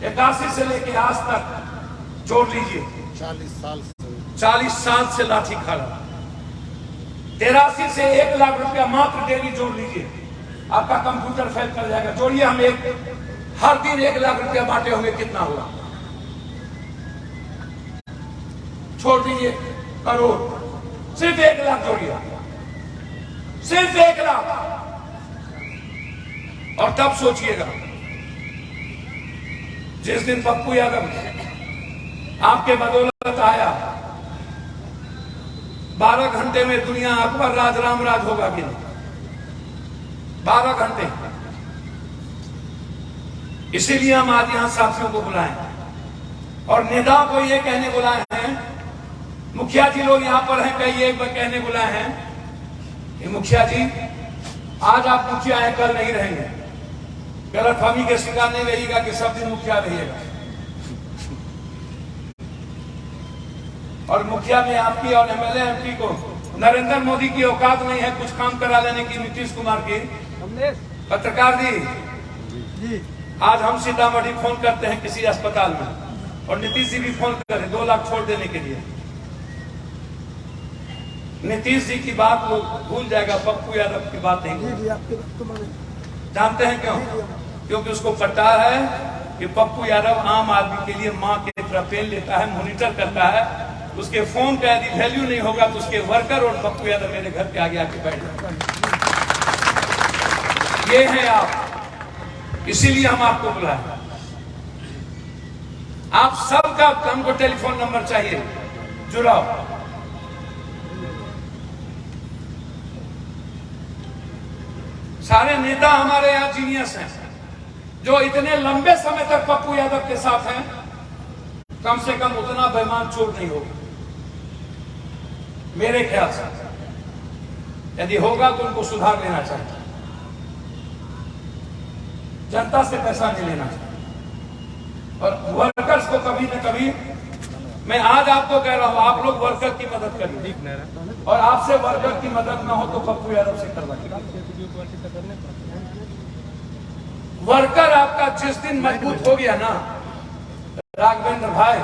81 से लेकर आज तक जोड़ लीजिए 40 साल से लाठी खा रहा। 83 से 1 लाख रुपया मात्र डेली जोड़ लीजिए, आपका कंप्यूटर फेल कर जाएगा। जोड़िए, हम हर दिन 1 लाख रुपया बांटे होंगे, कितना हुआ? छोड़ दीजिए करोड़, सिर्फ 1 लाख जोड़िए, सिर्फ 1 लाख। और तब सोचिएगा जिस दिन पप्पू यादव आपके बदौलत आया, 12 घंटे में दुनिया अकबर राज राम राज होगा कि नहीं? 12 घंटे। इसीलिए हम आज यहां साथियों को बुलाए और नेताओं को ये कहने बुलाए हैं, मुखिया जी लोग यहां पर हैं, कई ये कहने बुलाए हैं कि मुखिया जी आज आप मुखिया हैं, कल नहीं रहेंगे। गलतफहमी के शिकार नहीं रहिएगा कि सब दिन मुखिया रहिएगा। और मुखिया में आपकी और एमएलए एमपी को नरेंद्र मोदी की औकात नहीं है कुछ काम करा लेने की, नीतीश कुमार की। पत्रकार जी, आज हम सीतामढ़ी फोन करते हैं किसी अस्पताल में और नीतीश जी भी फोन कर रहे 2 लाख छोड़ देने के लिए। नीतीश जी की बात लोग भूल जाएगा, पप्पू यादव की बात नहीं। जानते हैं क्यों? क्योंकि उसको पता है कि पप्पू यादव आम आदमी के लिए मां की तरह पेन लेता है, मॉनिटर करता है। उसके फोन का यदि वैल्यू नहीं होगा तो उसके वर्कर और पप्पू यादव मेरे घर के आगे आके बैठ जाते। ये है आप, इसीलिए हम आपको बुलाए। आप सबका हमको टेलीफोन नंबर चाहिए, जुड़ाओ। सारे नेता हमारे यहाँ जीनियस हैं, जो इतने लंबे समय तक पप्पू यादव के साथ हैं, कम से कम उतना बेईमान चोर नहीं होगा मेरे ख्याल से। यदि होगा तो उनको सुधार लेना चाहिए, जनता से पैसा नहीं लेना चाहिए। और वर्कर्स को कभी न कभी, मैं आज आपको कह रहा हूं, आप लोग वर्कर की मदद करिए, और आपसे वर्कर की मदद ना हो तो पप्पू यादव से करवाइए। वर्कर आपका जिस दिन मजबूत हो गया ना, राघवेंद्र भाई,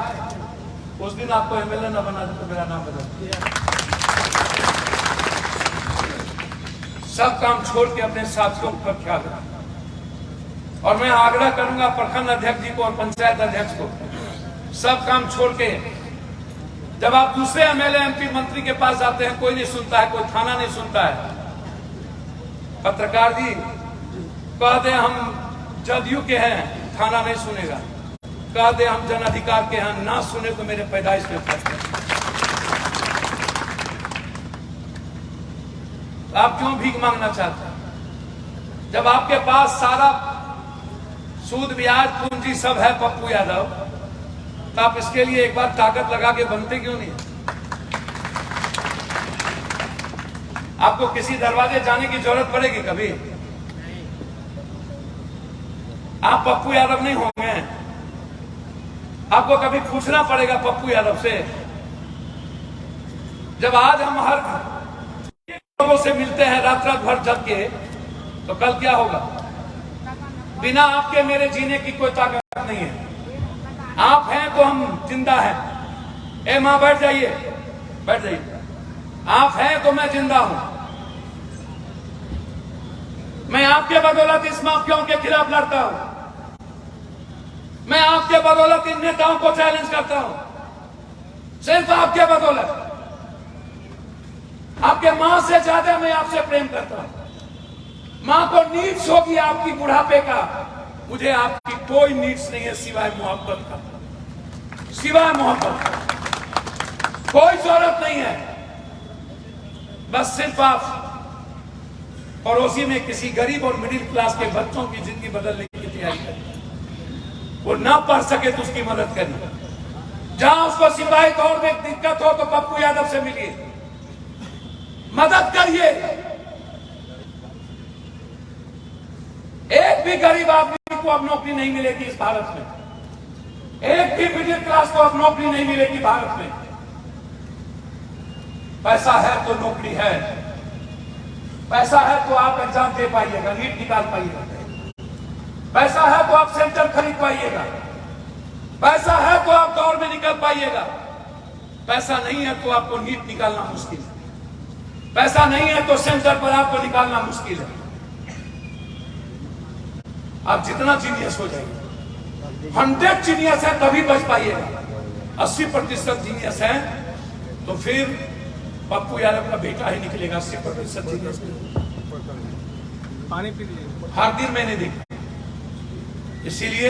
उस दिन आपको एमएलए न बना दे तो मेरा नाम बदल दिया। सब काम छोड़ के अपने साथियों पर ख्याल रखें। और मैं आग्रह करूंगा प्रखंड अध्यक्ष जी को और पंचायत अध्यक्ष को, सब काम छोड़ के जब आप दूसरे एमएलए एमपी मंत्री के पास जाते हैं, कोई नहीं सुनता है, कोई थाना नहीं सुनता है। पत्रकार जी कह दे हम जदयू के हैं, थाना नहीं सुनेगा। कह दे हम जन अधिकार के हैं, ना सुने तो मेरे पैदाइश में फर्क है। आप क्यों भीख मांगना चाहते हैं जब आपके पास सारा सूद ब्याज पूंजी सब है पप्पू यादव? तो आप इसके लिए एक बार ताकत लगा के बनते क्यों नहीं? आपको किसी दरवाजे जाने की जरूरत पड़ेगी कभी? आप पप्पू यादव नहीं होंगे, आपको कभी पूछना पड़ेगा पप्पू यादव से। जब आज हम हर लोगों से मिलते हैं रात रात भर जग के, तो कल क्या होगा? बिना आपके मेरे जीने की कोई ताकत नहीं है। आप हैं तो हम जिंदा हैं। ए मां बैठ जाइए, बैठ जाइए। आप हैं तो मैं जिंदा हूं। मैं आपके बदौलत इस माफियाओं के खिलाफ लड़ता हूं। मैं आपके बदौलत इन नेताओं को चैलेंज करता हूं, सिर्फ आपके बदौलत। आपके मां से ज्यादा मैं आपसे प्रेम करता हूं। मां को नीड्स होगी आपकी बुढ़ापे का, मुझे आपकी कोई नीड्स नहीं है सिवाय मोहब्बत का, सिवाय मोहब्बत का कोई जरूरत नहीं है। बस सिर्फ आप पड़ोसी में किसी गरीब और मिडिल क्लास के बच्चों की जिंदगी बदलने की तैयारी करें। वो ना पढ़ सके तो उसकी मदद करिए। जहां उसको सिपाही दौड़ में दिक्कत हो तो पप्पू यादव से मिलिए, मदद करिए। एक भी गरीब आदमी को अब नौकरी नहीं मिलेगी इस भारत में। एक भी मिडिल क्लास को अब नौकरी नहीं मिलेगी भारत में। पैसा है तो नौकरी है, पैसा है तो आप एग्जाम दे पाइएगा, नीट निकाल पाइएगा, पैसा है तो आप सेंटर खरीद पाइएगा, पैसा है तो आप दौड़ में निकल पाइएगा। पैसा नहीं है तो आपको नीट निकालना मुश्किल है, पैसा नहीं है तो सेंटर पर आपको निकालना मुश्किल है। आप जितना जीनियस हो जाएंगे, 100 जीनियस है तभी बच पाइएगा। 80% जीनियस है तो फिर पप्पू यादव का बेटा ही निकलेगा। 80% जीनियस पानी पी लीजिए। हर दिन मैंने देखा। इसीलिए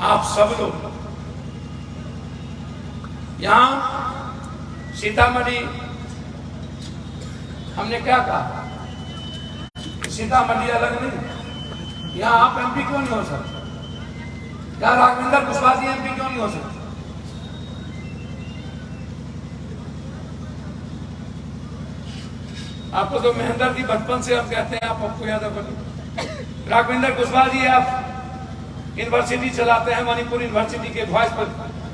आप सब लोग यहां सीतामढ़ी, हमने क्या कहा, सीतामढ़ी अलग नहीं। यहां आप एमपी क्यों नहीं हो सकते? क्या राघवेंद्र कुशवाहा जी एमपी क्यों नहीं हो सकते? आपको तो महेंद्र जी बचपन से हम कहते हैं आप पप्पू यादव बने। राघवेंद्र कुशवाहा जी आप यूनिवर्सिटी चलाते हैं, मणिपुर यूनिवर्सिटी के वाइस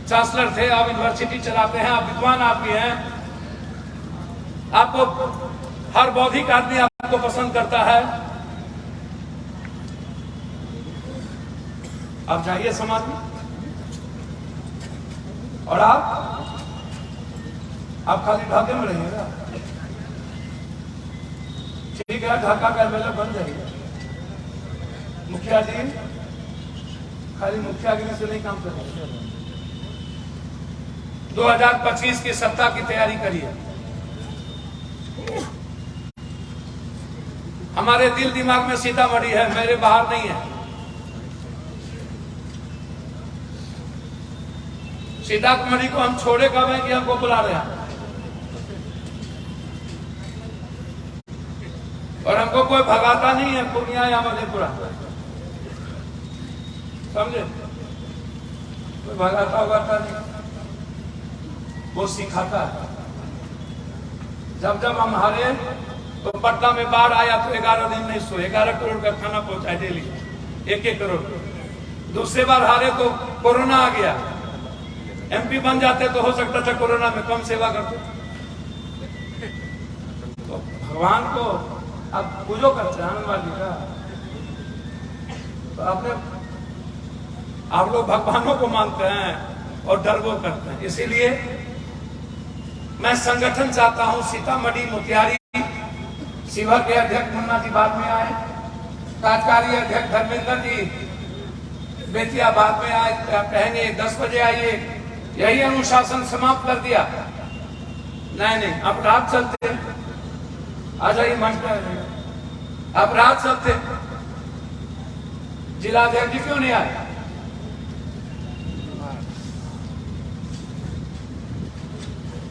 चांसलर थे, आप यूनिवर्सिटी चलाते हैं, आप विद्वान आदमी हैं। आपको हर बौद्धिक आदमी आपको पसंद करता है। आप जाइए समाज में, और आप खाली ढाके में रहिएगा, ठीक है? ढाका का एमएलए बन जाइए। मुखिया जी खाली मुखियागिरी से नहीं काम करेंगे। 2025 की सत्ता की तैयारी करिए। हमारे दिल दिमाग में सीतामढ़ी है, मेरे बाहर नहीं है। सीतामढ़ी को हम छोड़े कब है कि हमको बुला रहे हैं? और हमको कोई भगाता नहीं है पूर्णिया या मधेपुरा, समझे? कोई भगाता उगाता नहीं, वो सिखाता है। जब जब हम हारे तो पटना में बाढ़ आया तो 11 दिन नहीं सोए, 11 करोड़ का खाना पहुंचाए डेली, 1-1 करोड़। दूसरे बार हारे तो कोरोना आ गया, एमपी बन जाते तो हो सकता था कोरोना में कम सेवा करते। तो भगवान को आप पूजो करते हैं हनुमान जी का, तो आप लोग भगवानों को मानते हैं और डरवो करते हैं। इसीलिए मैं संगठन चाहता हूं, सीतामढ़ी मोतिहारी शिवहर के अध्यक्ष मुन्ना जी बाद में आए, कार्यकारी अध्यक्ष धर्मेंद्र जी बेतिया बाद में आए, कहेंगे 10 बजे आइए, यही अनुशासन समाप्त कर दिया। नहीं, अब रात चलते, आ जाइए मंच पर, अब रात चलते। जिलाध्यक्ष जी क्यों नहीं आए?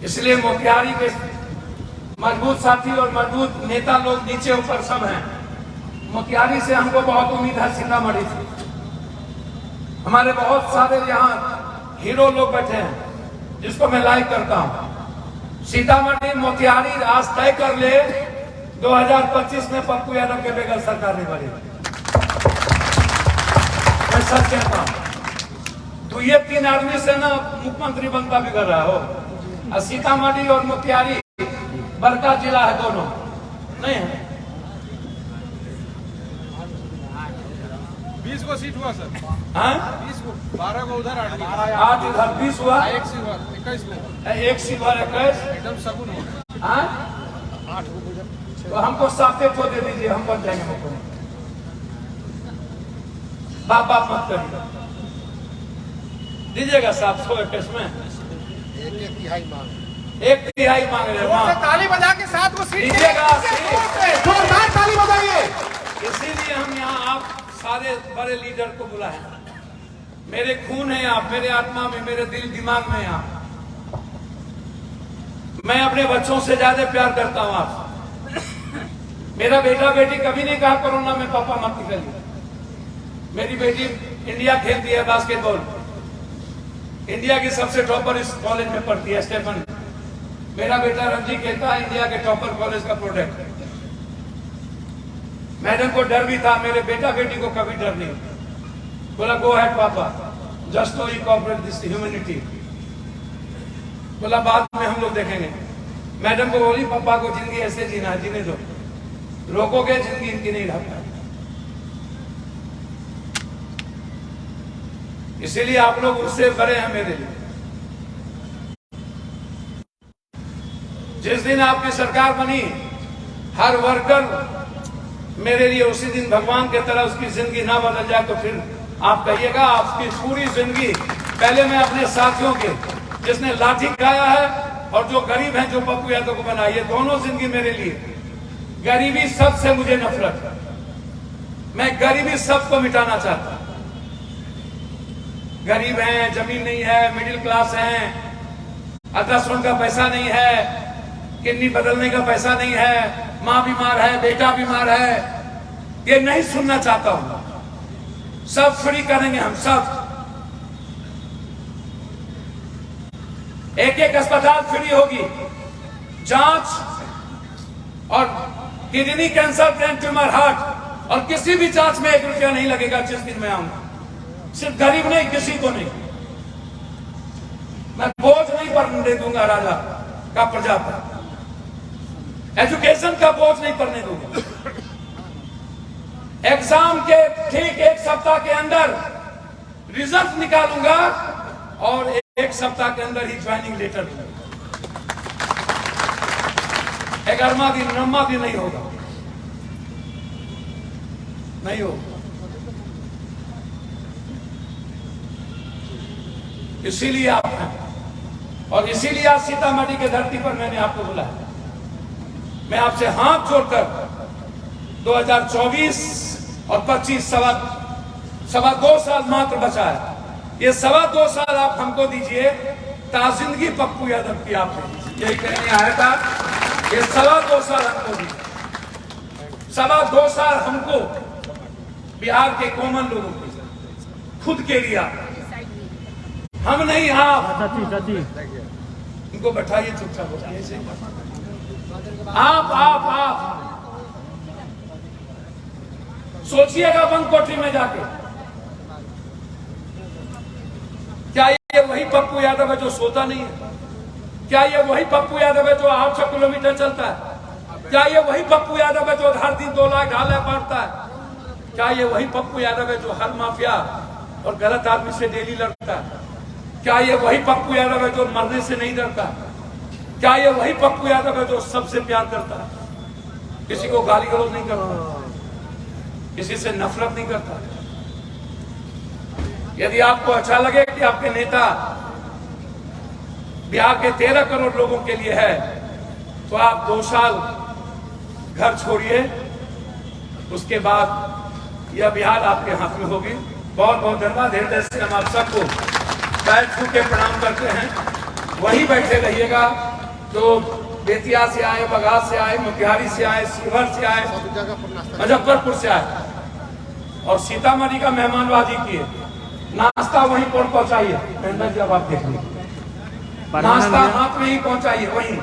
इसलिए मोतिहारी के मजबूत साथी और मजबूत नेता लोग नीचे ऊपर सब हैं। मोतिहारी से हमको बहुत उम्मीद है, सीतामढ़ी से हमारे बहुत सारे यहाँ हीरो लोग बैठे हैं जिसको मैं लाइक करता हूँ। सीतामढ़ी मोतिहारी आज तय कर ले, 2025 में पप्पू यादव के बगैर सरकार नहीं बनेगी। मैं सच कहता हूँ, तो ये 3 आदमी से ना मुख्यमंत्री बनता भी कर रहा हो। सीतामढ़ी और मोतिहारी बड़का जिला है, दोनों नहीं है। 20 को सीट हुआ सर। हाँ 20 को, 12 को उधर, 8 इधर 20 हुआ, 1 शिवहर 21 को, 1 शिवहर 21 एकदम सगुन हो गया। हाँ 8 को गुजर। तो हमको 7 दे दीजिए, हम बन जाएंगे मुख्यमंत्री। बाप बाप मत करिए, दीजिएगा 721 में 1 तिहाई मांग। 1 तिहाई मांग रहे हैं। ताली बजा के 7 को सीट दीजिएगा। जोरदार ताली बजाइए। इसीलिए हम यहाँ आप सारे बड़े लीडर को बुलाए। मेरे खून है आप, मेरे आत्मा में, मेरे दिल दिमाग में आप। मैं अपने बच्चों से ज्यादा प्यार करता हूँ आप। मेरा बेटा बेटी कभी नहीं कहा कोरोना में पापा मत निकलिए। मेरी बेटी इंडिया खेलती है बास्केटबॉल, इंडिया की सबसे टॉपर इस कॉलेज में पढ़ती है, स्टेफन। मेरा बेटा रणजी खेलता है, इंडिया के टॉपर कॉलेज का प्रोडक्ट। मैडम को डर भी था, मेरे बेटा बेटी को कभी डर नहीं। बोला गो हैड पापा, just know you cooperate this humanity. बोला बाद में हम लोग देखेंगे। मैडम को बोली पापा को जिंदगी ऐसे जीना है, जीने दो, रोकोगे जिंदगी इनकी नहीं रहता। इसीलिए आप लोग उससे बड़े हैं मेरे लिए। जिस दिन आपकी सरकार बनी, हर वर्कर मेरे लिए उसी दिन भगवान के तरह उसकी जिंदगी ना बदल जाए तो फिर आप कहिएगा आपकी पूरी जिंदगी। पहले मैं अपने साथियों के, जिसने लाठी खाया है और जो गरीब हैं, जो पप्पू यादव को बना, ये दोनों जिंदगी मेरे लिए। गरीबी सबसे मुझे नफरत है, मैं गरीबी सबको मिटाना चाहता। गरीब हैं, जमीन नहीं है, मिडिल क्लास हैं, अल्ट्रासाउंड का पैसा नहीं है, किडनी बदलने का पैसा नहीं है, माँ बीमार है, बेटा बीमार है, ये नहीं सुनना चाहता हूं। सब फ्री करेंगे हम सब। एक अस्पताल फ्री होगी, जांच और kidney cancer, brain tumour, heart, और किसी भी जांच में 1 रुपया नहीं लगेगा जिस दिन मैं आऊंगा। सिर्फ गरीब नहीं, किसी को नहीं। मैं बोझ नहीं पड़ने दूंगा राजा का प्रजा पर, एजुकेशन का बोझ नहीं पड़ने दूंगा। एग्जाम के ठीक 1 सप्ताह के अंदर रिजल्ट निकालूंगा और 1 सप्ताह के अंदर ही ज्वाइनिंग लेटर दूंगा। 11वां दिन 9वां दिन नहीं होगा, नहीं होगा। इसीलिए आप हैं, और इसीलिए आज सीतामढ़ी के धरती पर मैंने आपको बुलाया। मैं आपसे हाथ जोड़कर 2024 और 25 सवा 2 साल मात्र बचा है। ये 2.25 साल आप हमको दीजिए, ताजिंदगी पप्पू यादव की आप यही कहने आया था। ये 2.25 साल हमको दीजिए, 2.25 साल हमको बिहार के कॉमन लोगों को खुद के लिए। हम नहीं, आप इनको बैठाइए चुपचाप होता। आप सोचिएगा बंद कोठरी में जाके, क्या ये वही पप्पू यादव है जो सोता नहीं है? क्या ये वही पप्पू यादव है जो 800 किलोमीटर चलता है? क्या ये वही पप्पू यादव है जो हर दिन 2 लाख ढाले बांटता है? क्या ये वही पप्पू यादव है जो हर माफिया और गलत आदमी से डेली लड़ता है? क्या ये वही पप्पू यादव है जो मरने से नहीं डरता? क्या ये वही पप्पू यादव है जो सबसे प्यार करता है, किसी को गाली गलौज नहीं करता, किसी से नफरत नहीं करता? यदि आपको अच्छा लगे कि आपके नेता बिहार के 13 करोड़ लोगों के लिए है, तो आप 2 साल घर छोड़िए, उसके बाद यह बिहार आपके हाथ में होगी। बहुत बहुत धन्यवाद। हृदय से हम आप सबको पैर छू के प्रणाम करते हैं। वहीं बैठे रहिएगा जो बेतिया से आए, बघात से आए, मोतिहारी से आए, शिवहर से आए, सब जगह पर नाश्ता मुजफ्फरपुर से आए और सीतामढ़ी का मेहमानबाजी किए। नाश्ता वहीं पर पहुंचाइए। महेंद्र जी अब आप देख लीजिए, नाश्ता हाथ में ही पहुंचाइए वहीं।